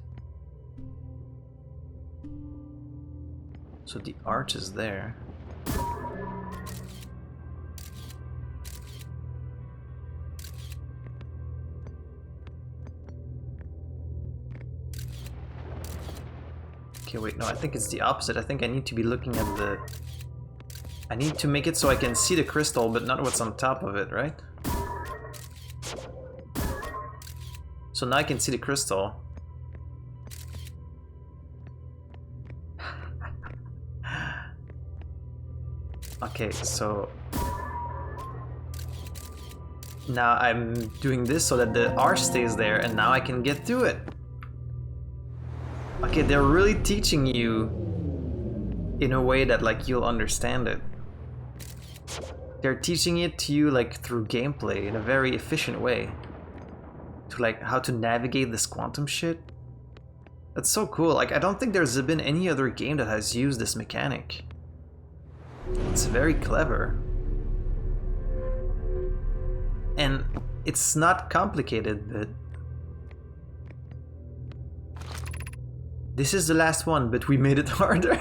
So the arch is there. Okay, wait, no, I think it's the opposite. I think I need to be looking at the... I need to make it so I can see the crystal, but not what's on top of it, right? So now I can see the crystal. Okay, so... now I'm doing this so that the arch stays there, and now I can get through it. Okay, they're really teaching you in a way that like you'll understand it. They're teaching it to you like through gameplay in a very efficient way. To like how to navigate this quantum shit. That's so cool. Like I don't think there's been any other game that has used this mechanic. It's very clever. And it's not complicated, but this is the last one, but we made it harder.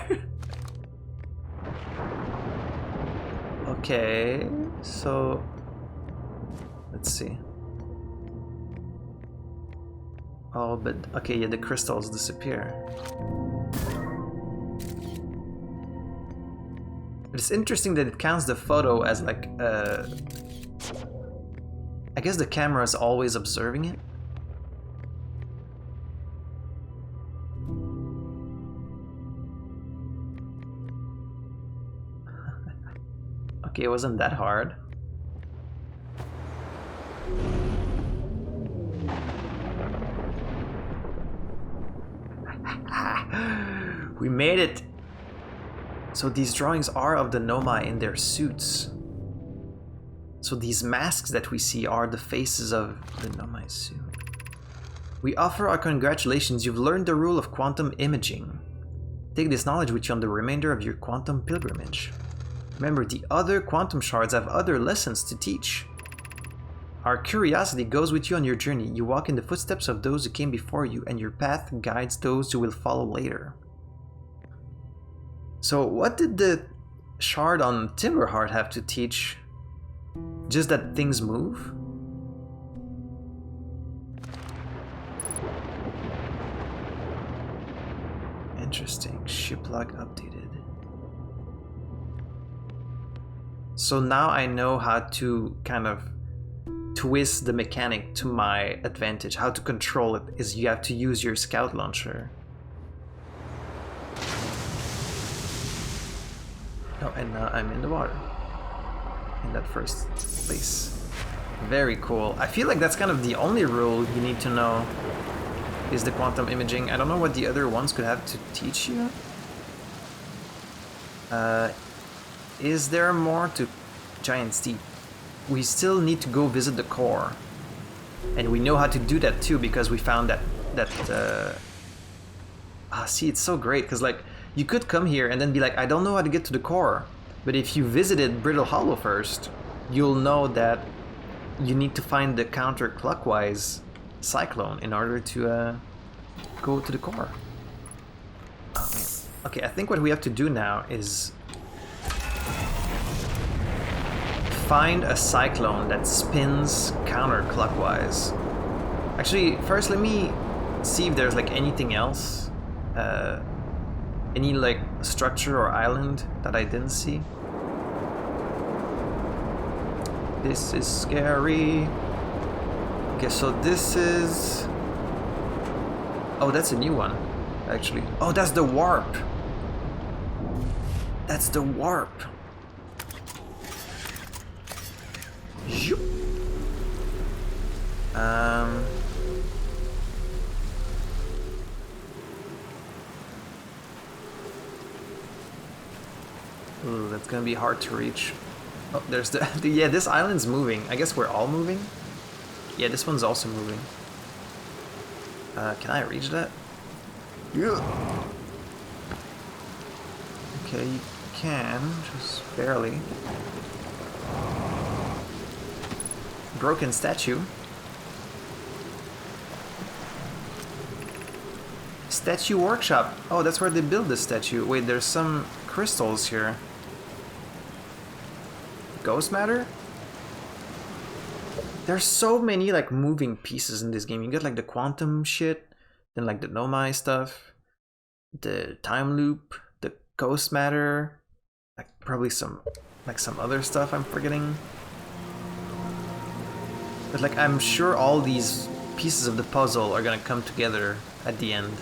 Okay, so let's see. Oh, but okay, yeah, the crystals disappear. But it's interesting that it counts the photo as like I guess the camera is always observing it. Okay, it wasn't that hard. We made it! So these drawings are of the Nomai in their suits. So these masks that we see are the faces of the Nomai suit. We offer our congratulations, you've learned the rule of quantum imaging. Take this knowledge with you on the remainder of your quantum pilgrimage. Remember, the other quantum shards have other lessons to teach. Our curiosity goes with you on your journey. You walk in the footsteps of those who came before you, and your path guides those who will follow later. So what did the shard on Timberheart have to teach? Just that things move? Interesting. Ship log updated. So now I know how to kind of twist the mechanic to my advantage. How to control it is you have to use your scout launcher. Oh, and now I'm in the water. In that first place. Very cool. I feel like that's kind of the only rule you need to know is the quantum imaging. I don't know what the other ones could have to teach you. Is there more to Giant's Deep? We still need to go visit the core. And we know how to do that too because we found see, it's so great because like you could come here and then be like, I don't know how to get to the core. But if you visited Brittle Hollow first, you'll know that you need to find the counterclockwise cyclone in order to go to the core. Oh man. Okay, I think what we have to do now is find a cyclone that spins counterclockwise. Actually, first let me see if there's like anything else, any like structure or island that I didn't see. This is scary. Okay, so this is... Oh, that's a new one, actually. Oh, that's the warp. That's the warp. Zoop. Ooh, that's gonna be hard to reach. Oh, there's the... Yeah, this island's moving. I guess we're all moving? Yeah, this one's also moving. Can I reach that? Yeah. Okay, you can, just barely. Broken statue. Statue workshop. Oh, that's where they build the statue. Wait, there's some crystals here. Ghost matter? There's so many like moving pieces in this game. You get like the quantum shit, then like the Nomai stuff, the time loop, the ghost matter, like probably some other stuff I'm forgetting. But like I'm sure all these pieces of the puzzle are gonna come together at the end,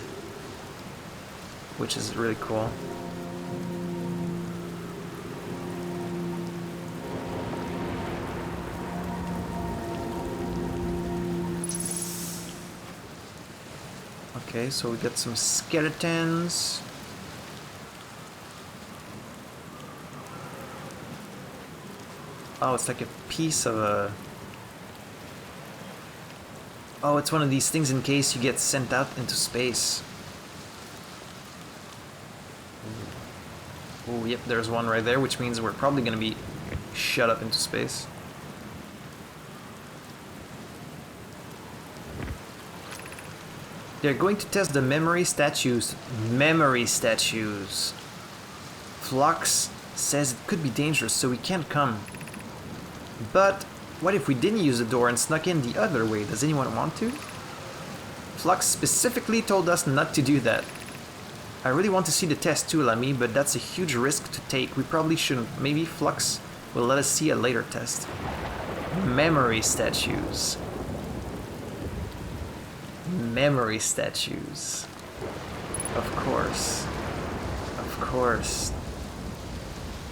which is really cool. Okay, so we got some skeletons. Oh, it's like a piece of a... Oh, it's one of these things in case you get sent out into space. Oh, yep, there's one right there, which means we're probably gonna be shut up into space. They're going to test the memory statues. Memory statues. Flux says it could be dangerous, so we can't come. But what if we didn't use the door and snuck in the other way? Does anyone want to? Flux specifically told us not to do that. I really want to see the test too, Lamy, but that's a huge risk to take. We probably shouldn't. Maybe Flux will let us see a later test. Memory statues. Memory statues. Of course. Of course.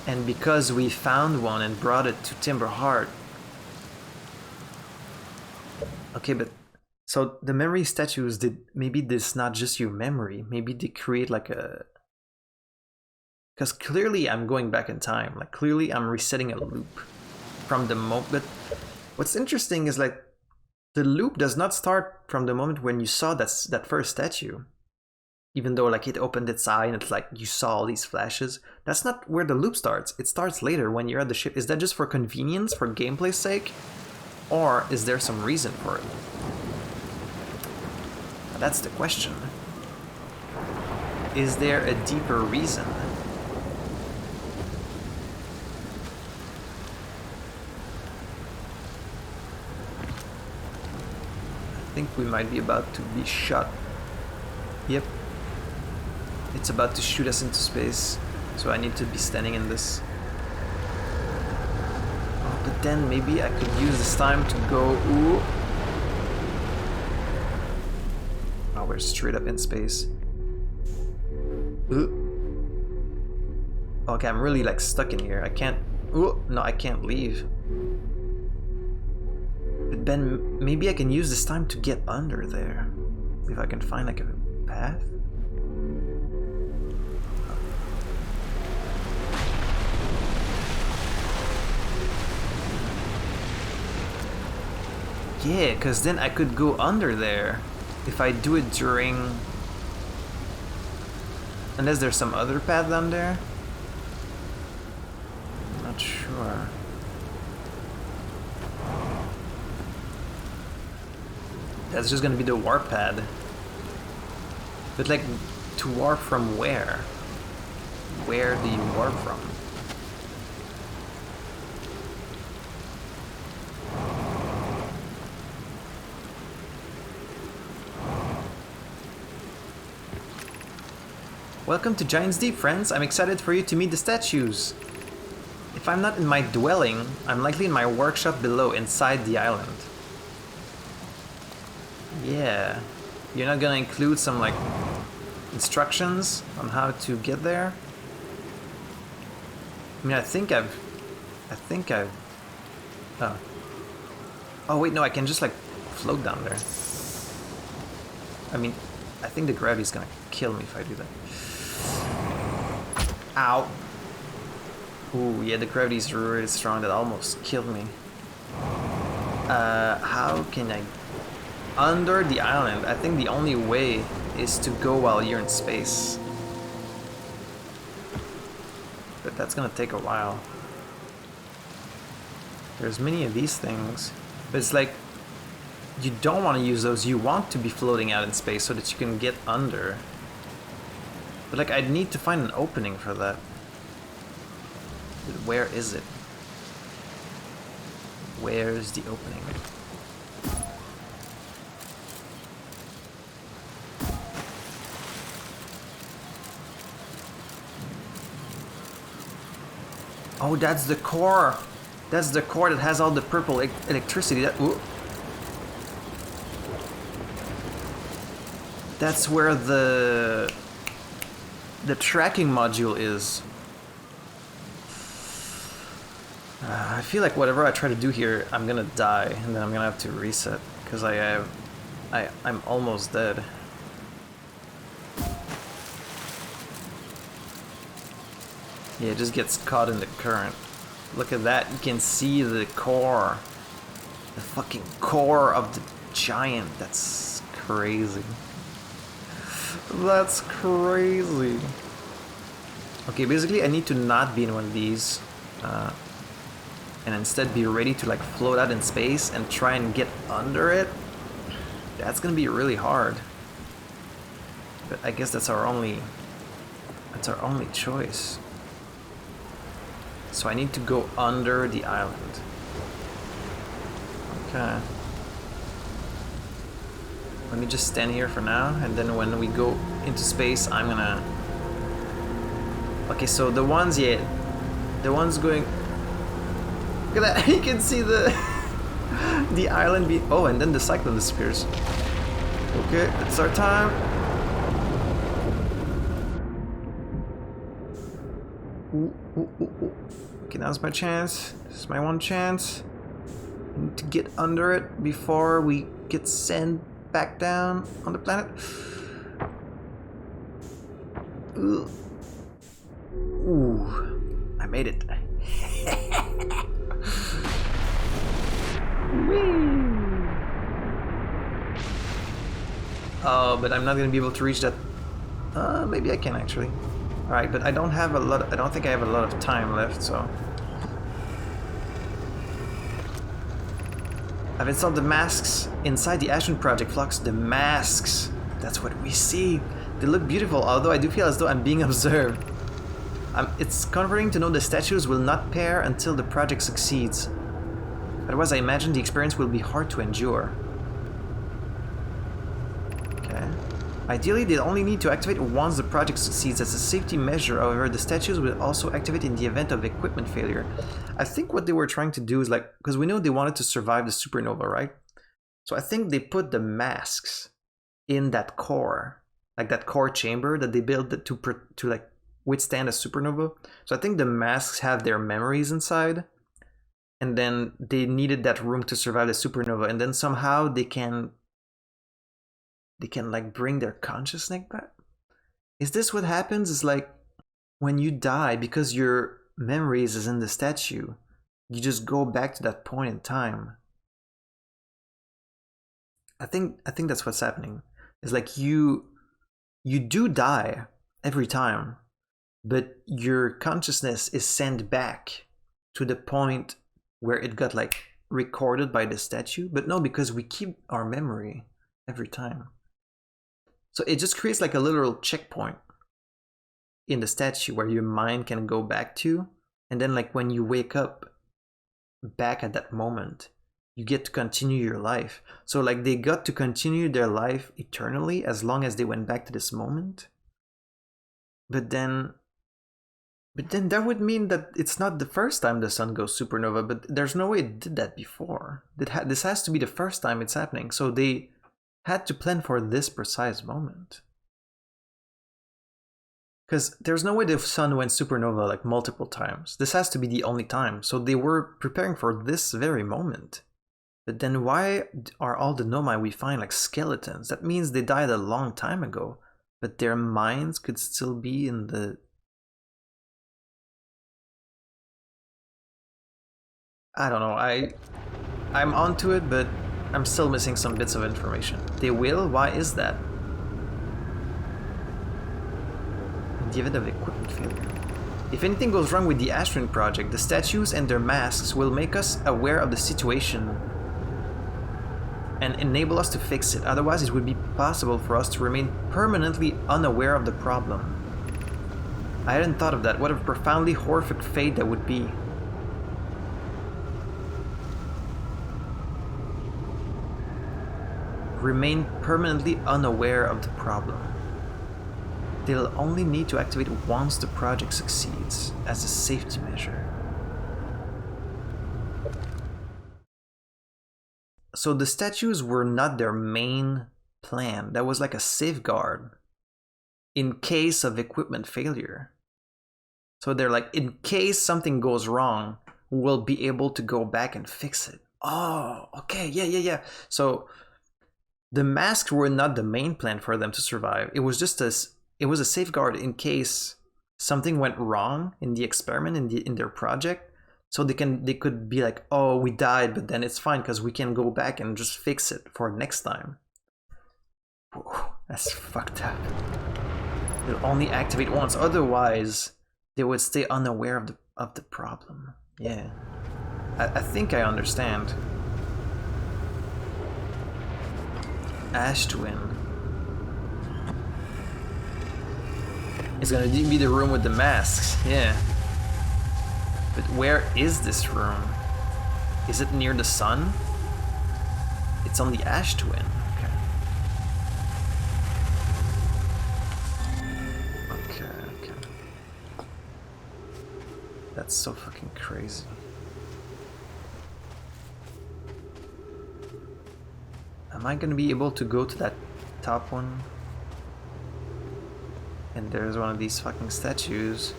And because we found one and brought it to Timber Heart. Okay, but so the memory statues, maybe this not just your memory, maybe they create like a... Because clearly I'm going back in time, like clearly I'm resetting a loop from the moment. But what's interesting is like the loop does not start from the moment when you saw that first statue. Even though like it opened its eye and it's like you saw all these flashes. That's not where the loop starts. It starts later when you're at the ship. Is that just for convenience, for gameplay's sake? Or is there some reason for it? That's the question. Is there a deeper reason? I think we might be about to be shot. Yep. It's about to shoot us into space, so I need to be standing in this. Oh, but then maybe I could use this time to go ooh. Oh, we're straight up in space. Ooh. Okay, I'm really like stuck in here. I can't. Ooh, no, I can't leave. But then maybe I can use this time to get under there. If I can find like a path. Yeah, because then I could go under there if I do it during... Unless there's some other path down there? I'm not sure. That's just gonna be the warp pad. But like, to warp from where? Where do you warp from? Welcome to Giant's Deep, friends. I'm excited for you to meet the statues. If I'm not in my dwelling, I'm likely in my workshop below, inside the island. Yeah. You're not gonna include some, like, instructions on how to get there? I mean, I think I've... Oh. Oh, wait, no, I can just, like, float down there. I mean, I think the gravity's gonna kill me if I do that. Ow. Ooh, yeah, the gravity's really strong. That almost killed me. How can I... Under the island, I think the only way is to go while you're in space. But that's gonna take a while. There's many of these things. But it's like, you don't want to use those. You want to be floating out in space so that you can get under. But like, I'd need to find an opening for that. But where is it? Where's the opening? Oh, that's the core. That's the core that has all the purple electricity. Ooh. That's where the tracking module is. I feel like whatever I try to do here, I'm gonna die, and then I'm gonna have to reset because I'm almost dead. Yeah, it just gets caught in the current. Look at that, you can see the core. The fucking core of the giant. That's crazy. That's crazy. Okay, basically I need to not be in one of these. And instead be ready to like float out in space and try and get under it. That's gonna be really hard. But I guess that's our only choice. So I need to go under the island. Okay. Let me just stand here for now, and then when we go into space, I'm gonna... Okay, so the ones, yeah, the ones going... Look at that, you can see the the island be... Oh, and then the cyclone disappears. Okay, it's our time. Ooh, ooh, ooh, ooh. Okay, now's my chance. This is my one chance. I need to get under it before we get sent back down on the planet. Ooh, ooh, I made it. Oh, but I'm not gonna be able to reach that. Maybe I can actually. All right, but I don't have a lot. I don't think I have a lot of time left, so. I've installed the masks inside the Ashton Project Flux. The masks. That's what we see. They look beautiful, although I do feel as though I'm being observed. It's comforting to know the statues will not pair until the project succeeds. Otherwise, I imagine the experience will be hard to endure. Okay. Ideally, they only need to activate once the project succeeds. As a safety measure, however, the statues will also activate in the event of equipment failure. I think what they were trying to do is like, because we know they wanted to survive the supernova, right? So I think they put the masks in that core, like that core chamber that they built to like withstand a supernova. So I think the masks have their memories inside, and then they needed that room to survive the supernova, and then somehow they can like bring their consciousness back. Is this what happens? Is like when you die, because your memories is in the statue, you just go back to that point in time. I think that's what's happening. It's like you do die every time, but your consciousness is sent back to the point where it got like recorded by the statue. But no, because we keep our memory every time. So it just creates like a literal checkpoint in the statue where your mind can go back to. And then like when you wake up back at that moment, you get to continue your life. So like they got to continue their life eternally as long as they went back to this moment. But then that would mean that it's not the first time the sun goes supernova, but there's no way it did that before. This has to be the first time it's happening, so they had to plan for this precise moment. Because there's no way the sun went supernova like multiple times. This has to be the only time, so they were preparing for this very moment. But then why are all the nomai we find like skeletons? That means they died a long time ago, but their minds could still be in the... I don't know, I'm onto it, but I'm still missing some bits of information. They will? Why is that? In the event of equipment failure. If anything goes wrong with the Ashwin project, the statues and their masks will make us aware of the situation and enable us to fix it. Otherwise, it would be possible for us to remain permanently unaware of the problem. I hadn't thought of that. What a profoundly horrific fate that would be. Remain permanently unaware of the problem. They'll only need to activate once the project succeeds, as a safety measure. So the statues were not their main plan. That was like a safeguard in case of equipment failure. So they're like, in case something goes wrong, we'll be able to go back and fix it. Oh, okay, yeah. So the masks were not the main plan for them to survive. It was just it was a safeguard in case something went wrong in the experiment, in their project. So they could be like, oh, we died, but then it's fine because we can go back and just fix it for next time. Whoa, that's fucked up. They'll only activate once, otherwise they would stay unaware of the problem. Yeah, I think I understand. Ash Twin. It's gonna be the room with the masks, yeah. But where is this room? Is it near the sun? It's on the Ash Twin. Okay. That's so fucking crazy. Am I gonna be able to go to that top one? And there's one of these fucking statues.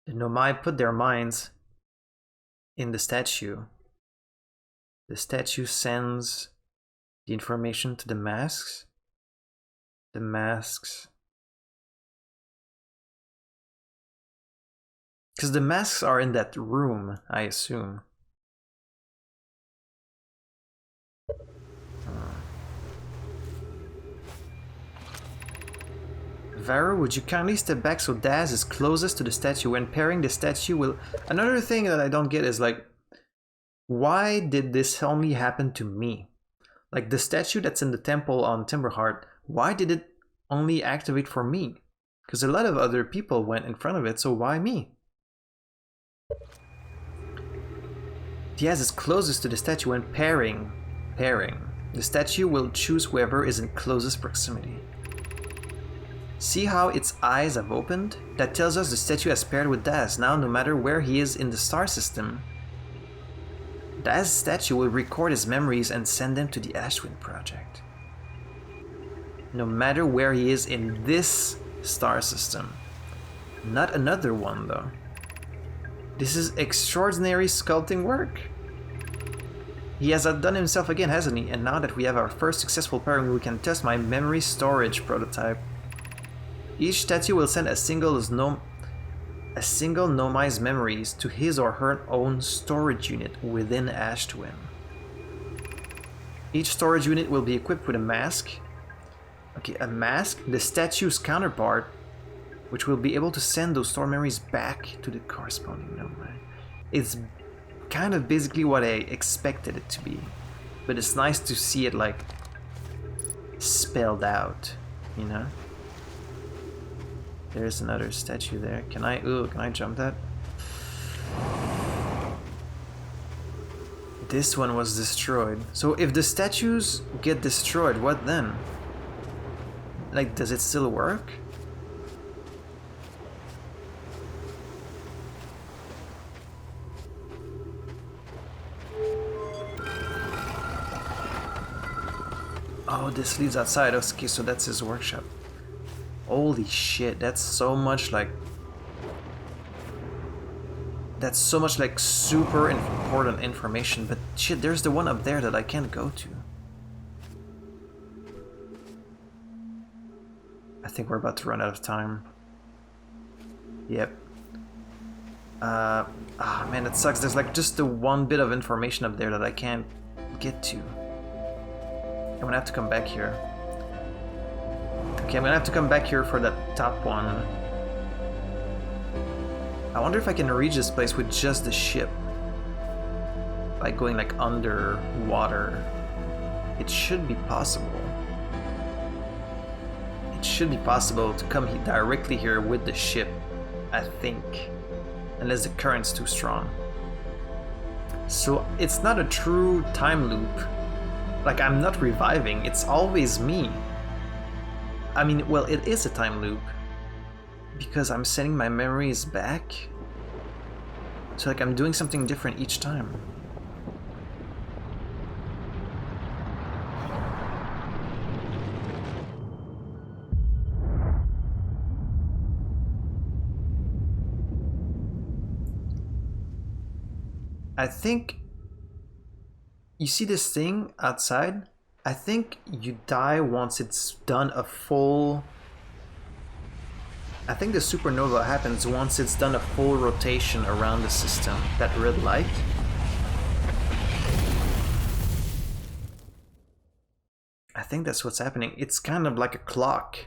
The nomai put their minds in the statue. The statue sends the information to the masks. The masks... Because the masks are in that room, I assume. Varo, would you kindly step back so Daz is closest to the statue? When pairing the statue will... Another thing that I don't get is like, why did this only happen to me? Like the statue that's in the temple on Timberheart, why did it only activate for me? Because a lot of other people went in front of it, so why me? Diaz is closest to the statue when pairing. The statue will choose whoever is in closest proximity. See how its eyes have opened? That tells us the statue has paired with Daz. Now, no matter where he is in the star system, Daz's statue will record his memories and send them to the Ashwin project. No matter where he is in this star system. Not another one, though. This is extraordinary sculpting work. He has outdone himself again, hasn't he? And now that we have our first successful pairing, we can test my memory storage prototype. Each statue will send a single nomai's memories to his or her own storage unit within Ash Twin. Each storage unit will be equipped with a mask. Okay, a mask, the statue's counterpart, which will be able to send those stored memories back to the corresponding nomai. It's kind of basically what I expected it to be, but it's nice to see it like spelled out, you know? There's another statue there. Can I jump that? This one was destroyed. So if the statues get destroyed, what then? Like, does it still work? Oh, this leads outside. Okay, so that's his workshop. Holy shit, that's so much like... That's so much like super important information, but shit, there's the one up there that I can't go to. I think we're about to run out of time. Yep. Ah man, that sucks. There's like just the one bit of information up there that I can't get to. I'm gonna have to come back here. Okay, I'm gonna have to come back here for that top one. I wonder if I can reach this place with just the ship. By going like underwater. It should be possible. It should be possible to come directly here with the ship, I think. Unless the current's too strong. So it's not a true time loop. Like, I'm not reviving, it's always me. I mean, well, it is a time loop. Because I'm sending my memories back. So like I'm doing something different each time. I think... You see this thing outside? I think you die once it's done a full... I think the supernova happens once it's done a full rotation around the system, that red light. I think that's what's happening. It's kind of like a clock.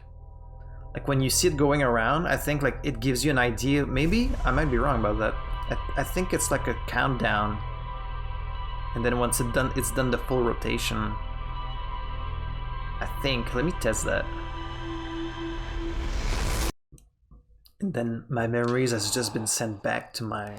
Like when you see it going around, I think like it gives you an idea. Maybe? I might be wrong about that. I think it's like a countdown. And then once it's done the full rotation. I think. Let me test that. And then my memories has just been sent back to my...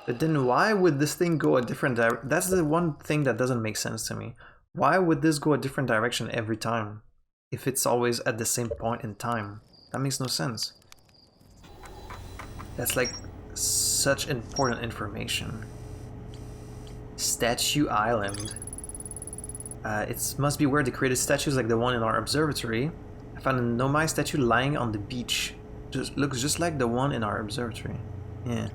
But then why would this thing go a different direction? That's the one thing that doesn't make sense to me. Why would this go a different direction every time? If it's always at the same point in time. That makes no sense. That's like such important information. Statue Island. It must be where they created statues like the one in our observatory. I found a Nomai statue lying on the beach. Looks just like the one in our observatory. Yeah.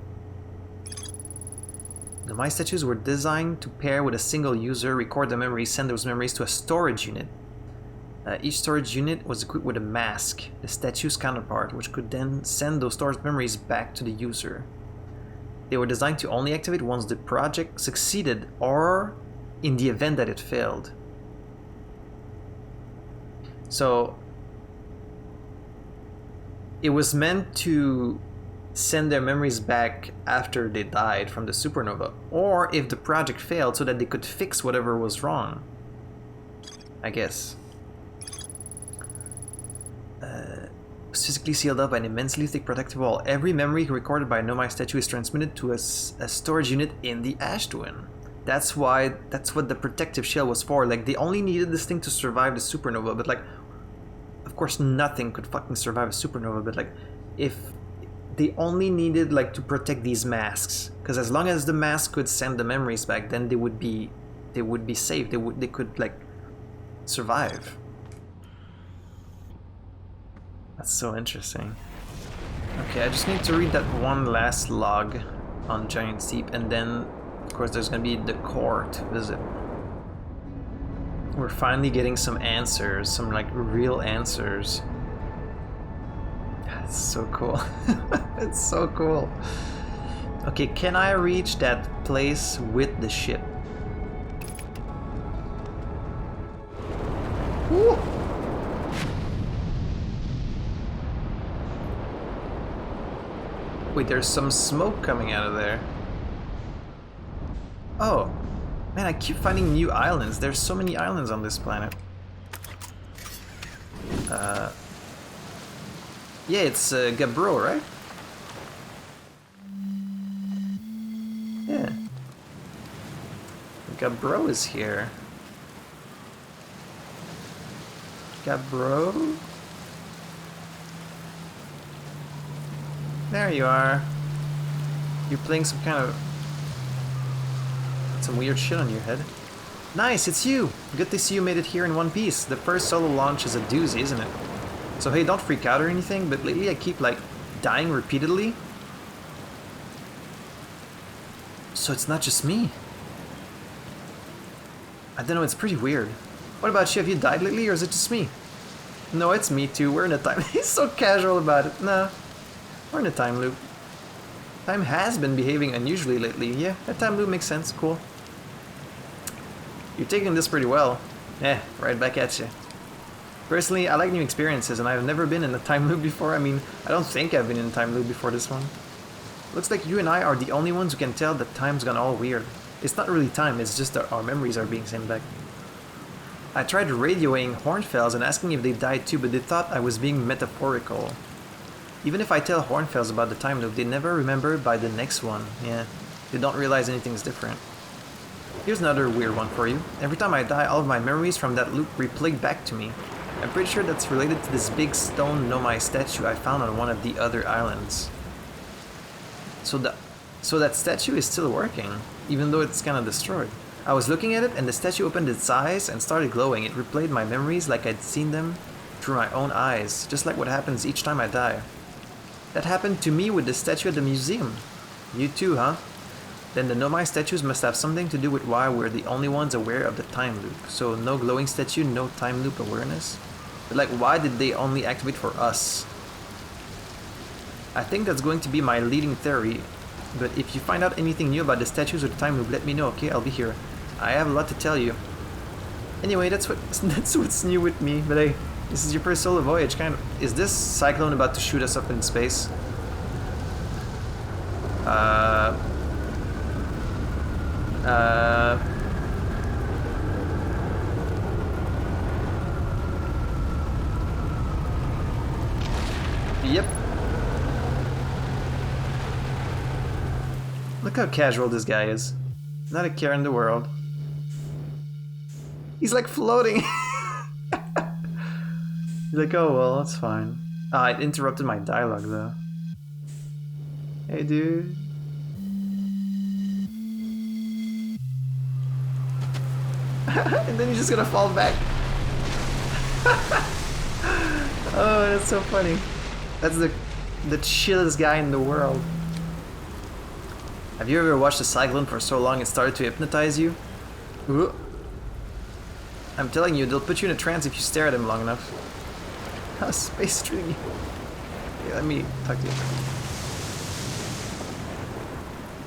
The Nomai statues were designed to pair with a single user, record the memories, send those memories to a storage unit. Each storage unit was equipped with a mask, the statue's counterpart, which could then send those stored memories back to the user. They were designed to only activate once the project succeeded or in the event that it failed. So it was meant to send their memories back after they died from the supernova, or if the project failed so that they could fix whatever was wrong. I guess. Was physically sealed up by an immensely thick protective wall. Every memory recorded by a Nomai statue is transmitted to a storage unit in the ash twin. That's what the protective shell was for. Like, they only needed this thing to survive the supernova, but like, of course nothing could fucking survive a supernova, but like, if they only needed like to protect these masks, because as long as the mask could send the memories back, then they would be safe. They could like survive. That's so interesting. Okay, I just need to read that one last log on Giant Steep, and then of course there's gonna be the core to visit. We're finally getting some answers, some like real answers. It's so cool. It's so cool. Okay, can I reach that place with the ship? Woo! Wait, there's some smoke coming out of there. Oh, man, I keep finding new islands. There's so many islands on this planet. Yeah, it's Gabro, right? Gabro is here. Gabro? There you are. You're playing some kind of... some weird shit on your head. Nice, it's you! Good to see you made it here in one piece. The first solo launch is a doozy, isn't it? So hey, don't freak out or anything, but lately I keep like dying repeatedly. So it's not just me. I don't know, it's pretty weird. What about you? Have you died lately or is it just me? No, it's me too. We're in a time... He's so casual about it. No, we're in a time loop. Time has been behaving unusually lately. Yeah, that time loop makes sense. Cool. You're taking this pretty well. Yeah, right back at you. Personally, I like new experiences and I've never been in a time loop before. I mean, I don't think I've been in a time loop before this one. Looks like you and I are the only ones who can tell that time's gone all weird. It's not really time, it's just that our memories are being sent back. I tried radioing Hornfells and asking if they died too, but they thought I was being metaphorical. Even if I tell Hornfells about the time loop, they never remember by the next one. Yeah, they don't realize anything's different. Here's another weird one for you. Every time I die, all of my memories from that loop replay back to me. I'm pretty sure that's related to this big stone Nomai statue I found on one of the other islands. So that statue is still working, even though it's kinda destroyed. I was looking at it and the statue opened its eyes and started glowing. It replayed my memories like I'd seen them through my own eyes, just like what happens each time I die. That happened to me with the statue at the museum. You too, huh? Then the Nomai statues must have something to do with why we're the only ones aware of the time loop. So no glowing statue, no time loop awareness. But like, why did they only activate for us? I think that's going to be my leading theory. But if you find out anything new about the statues or the time loop, let me know, okay? I'll be here. I have a lot to tell you. Anyway, that's what's new with me. But hey, this is your first solo voyage, kind of. Is this cyclone about to shoot us up in space? Yep. Look how casual this guy is. Not a care in the world. He's like floating. He's like, oh well, that's fine. Ah, it interrupted my dialogue though. Hey dude. And then he's just gonna fall back. Oh, that's so funny. That's the chillest guy in the world. Have you ever watched a cyclone for so long it started to hypnotize you? Ooh. I'm telling you, they'll put you in a trance if you stare at them long enough. How's space treating you? Yeah, let me talk to you.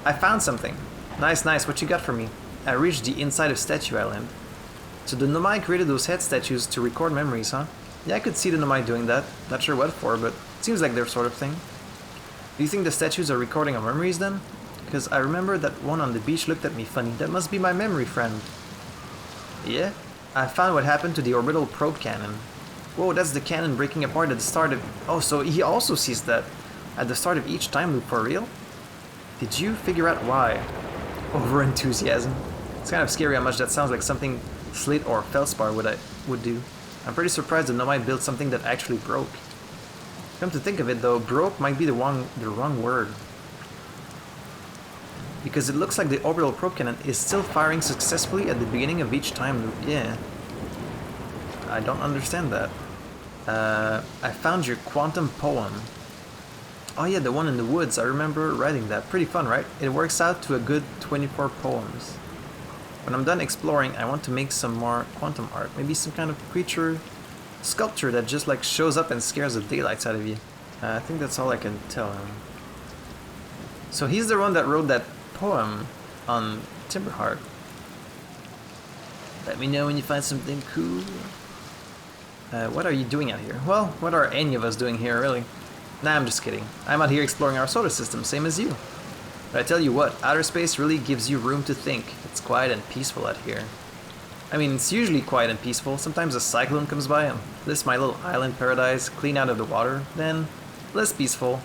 I found something. Nice, nice. What you got for me? I reached the inside of Statue Island. So the Nomai created those head statues to record memories, huh? Yeah, I could see the Nomai doing that. Not sure what for, but it seems like their sort of thing. Do you think the statues are recording our memories then? Because I remember that one on the beach looked at me funny. That must be my memory friend. Yeah? I found what happened to the Orbital probe cannon. Whoa, that's the cannon breaking apart at the start of... Oh, so he also sees that at the start of each time loop for real? Did you figure out why? Over-enthusiasm. It's kind of scary how much that sounds like something Slate or Feldspar would do. I'm pretty surprised that Nomai built something that actually broke. Come to think of it though, broke might be the wrong word. Because it looks like the orbital probe cannon is still firing successfully at the beginning of each time loop. Yeah. I don't understand that. I found your quantum poem. Oh yeah, the one in the woods. I remember writing that. Pretty fun, right? It works out to a good 24 poems. When I'm done exploring, I want to make some more quantum art. Maybe some kind of creature sculpture that just like shows up and scares the daylights out of you. I think that's all I can tell him. So he's the one that wrote that poem on Timberheart. Let me know when you find something cool. What are you doing out here? Well, what are any of us doing here, really? Nah, I'm just kidding. I'm out here exploring our solar system, same as you. But I tell you what, outer space really gives you room to think. It's quiet and peaceful out here. I mean, it's usually quiet and peaceful. Sometimes a cyclone comes by and lifts my little island paradise clean out of the water. Then, less peaceful.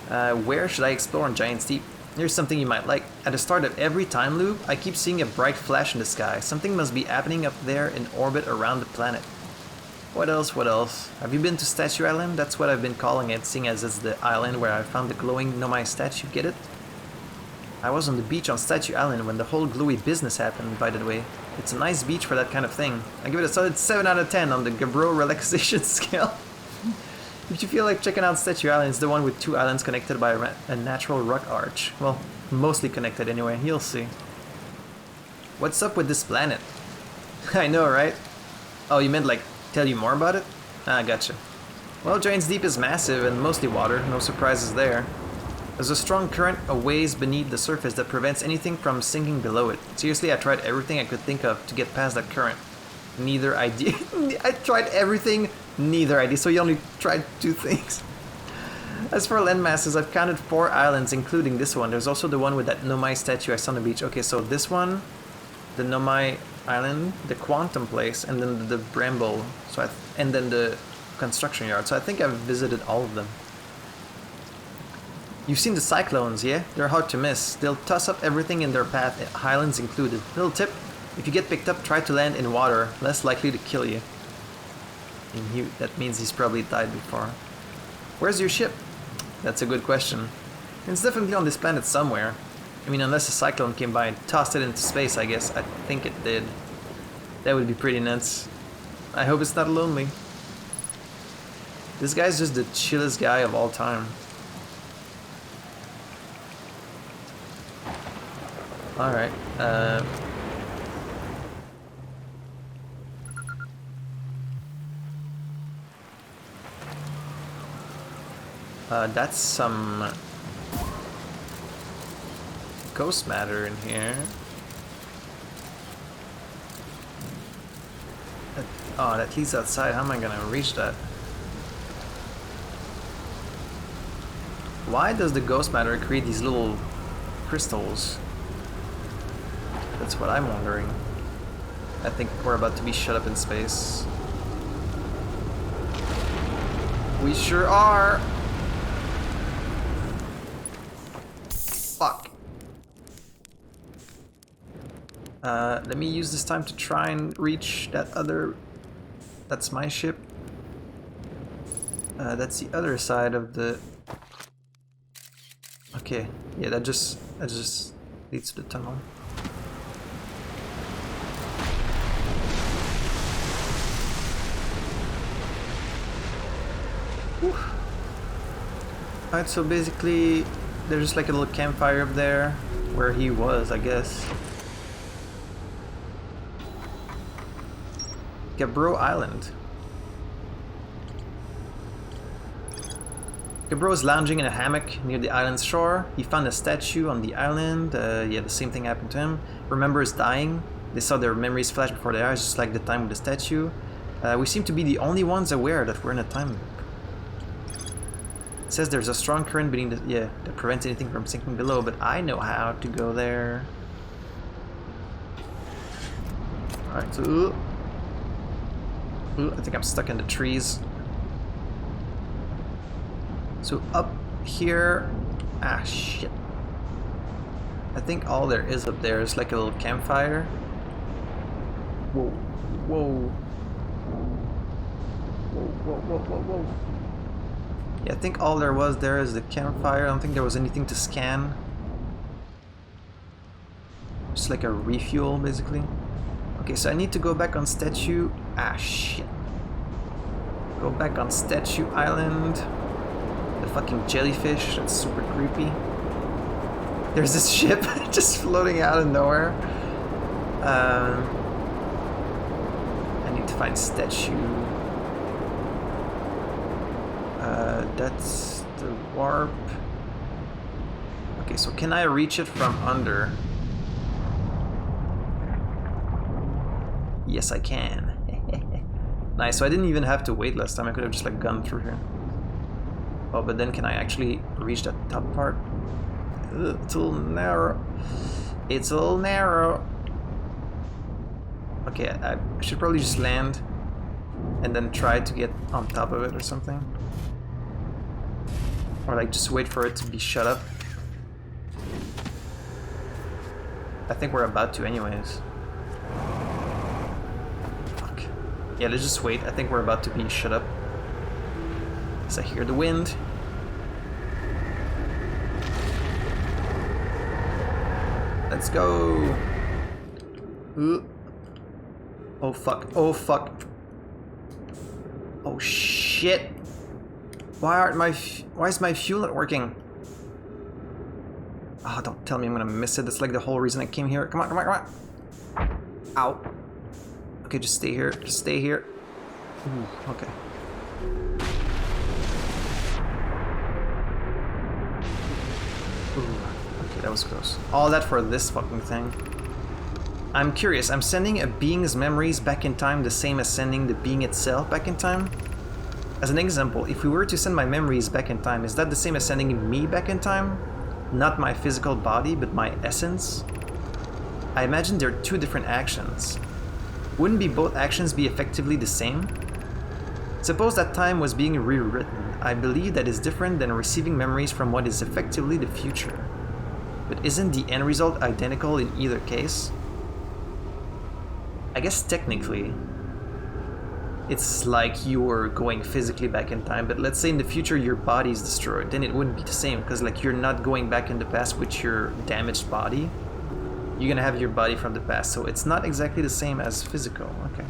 Where should I explore in Giant's Deep? Here's something you might like. at the start of every time loop, I keep seeing a bright flash in the sky. Something must be happening up there in orbit around the planet. What else? What else? Have you been to Statue Island? That's what I've been calling it, seeing as it's the island where I found the glowing Nomai statue. Get it? I was on the beach on Statue Island when the whole glowy business happened, by the way. It's a nice beach for that kind of thing. I give it a solid 7 out of 10 on the Gabro relaxation scale. If you feel like checking out Statue Island, it's the one with 2 islands connected by a natural rock arch. Well, mostly connected anyway, you'll see. What's up with this planet? I know, right? Oh, you meant like tell you more about it? Ah, gotcha. Well, Giant's Deep is massive and mostly water, no surprises there. There's a strong current a ways beneath the surface that prevents anything from sinking below it. Seriously, I tried everything I could think of to get past that current. Neither idea. I tried everything, neither idea, so you only tried 2 things. As for landmasses, I've counted 4 islands, including this one. There's also the one with that Nomai statue I saw on the beach. Okay, so this one, the Nomai Island, the Quantum Place, and then the Bramble, and then the construction yard. So I think I've visited all of them. You've seen the cyclones, yeah? They're hard to miss. They'll toss up everything in their path, highlands included. Little tip, if you get picked up, try to land in water, less likely to kill you. And that means he's probably died before. Where's your ship? That's a good question. It's definitely on this planet somewhere. I mean, unless a cyclone came by and tossed it into space, I guess. I think it did. That would be pretty nuts. I hope it's not lonely. This guy's just the chillest guy of all time. Alright, that's some ghost matter in here. Oh, that leads outside. How am I gonna reach that? Why does the ghost matter create these little crystals? That's what I'm wondering. I think we're about to be shut up in space. We sure are! Fuck. Let me use this time to try and reach that other... That's my ship. That's the other side of the... Okay, yeah, that just leads to the tunnel. Alright, so basically there's just like a little campfire up there where he was, I guess. Gabro Island. Gabro is lounging in a hammock near the island's shore. He found a statue on the island. Yeah, the same thing happened to him. Remembers dying. They saw their memories flash before their eyes, just like the time with the statue. We seem to be the only ones aware that we're in a time loop. It says there's a strong current beneath the, that prevents anything from sinking below, but I know how to go there. Alright, so... I think I'm stuck in the trees. So up here... Ah, shit. I think all there is up there is like a little campfire. Whoa. Whoa. Whoa, whoa, whoa, whoa, whoa. Yeah, I think all there was there is the campfire. I don't think there was anything to scan. Just like a refuel, basically. Okay, so I need to go back on Statue... Ah, shit. Go back on Statue Island. The fucking jellyfish, that's super creepy. There's this ship just floating out of nowhere. I need to find Statue. That's the warp. Okay, so can I reach it from under? Yes, I can. Nice, so I didn't even have to wait last time. I could have just like gone through here. Oh, but then can I actually reach that top part? Ugh, it's a little narrow. It's a little narrow. Okay, I should probably just land and then try to get on top of it or something. Or like just wait for it to be shut up. I think we're about to anyways. Fuck. Yeah, let's just wait. I think we're about to be shut up. As I hear the wind. Let's go. Ooh. Oh fuck. Oh fuck. Oh shit. Why is my fuel not working? Oh, don't tell me I'm gonna miss it. That's like the whole reason I came here. Come on, come on, come on. Ow. Okay, just stay here. Just stay here. Ooh, okay. Ooh, okay, that was close. All that for this fucking thing. I'm curious. I'm sending a being's memories back in time the same as sending the being itself back in time? As an example, if we were to send my memories back in time, is that the same as sending me back in time? Not my physical body, but my essence? I imagine they're two different actions. Wouldn't both actions be effectively the same? Suppose that time was being rewritten. I believe that is different than receiving memories from what is effectively the future. But isn't the end result identical in either case? I guess technically, it's like you were going physically back in time, but let's say in the future your body is destroyed, then it wouldn't be the same, because like you're not going back in the past with your damaged body. You're gonna have your body from the past, so it's not exactly the same as physical. Okay,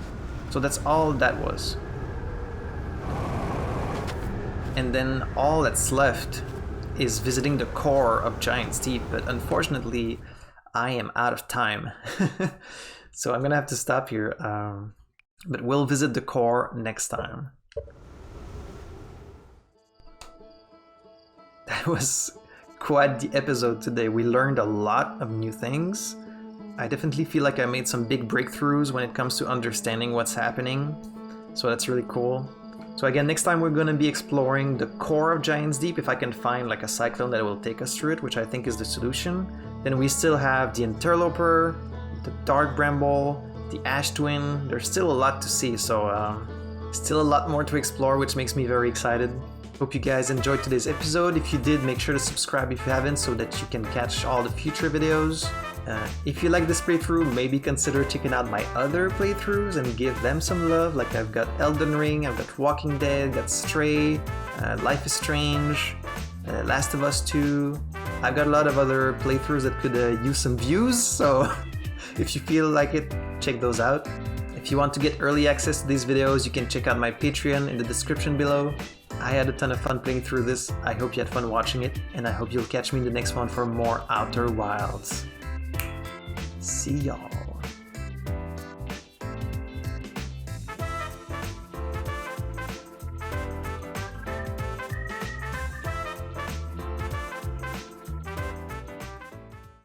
so that's all that was. And then all that's left is visiting the core of Giant's Deep, but unfortunately I am out of time. So I'm gonna have to stop here. But we'll visit the core next time. That was quite the episode today. We learned a lot of new things. I definitely feel like I made some big breakthroughs when it comes to understanding what's happening. So that's really cool. So again, next time we're gonna be exploring the core of Giant's Deep. If I can find like a cyclone that will take us through it, which I think is the solution. Then we still have the Interloper, the Dark Bramble, the Ash Twin. There's still a lot to see, so still a lot more to explore, which makes me very excited. Hope you guys enjoyed today's episode. If you did, make sure to subscribe if you haven't, so that you can catch all the future videos. If you like this playthrough, maybe consider checking out my other playthroughs and give them some love. Like I've got Elden Ring, I've got Walking Dead, got Stray, Life is Strange, Last of Us 2. I've got a lot of other playthroughs that could use some views, so if you feel like it, check those out. If you want to get early access to these videos, you can check out my Patreon in the description below. I had a ton of fun playing through this. I hope you had fun watching it, and I hope you'll catch me in the next one for more Outer Wilds. See y'all.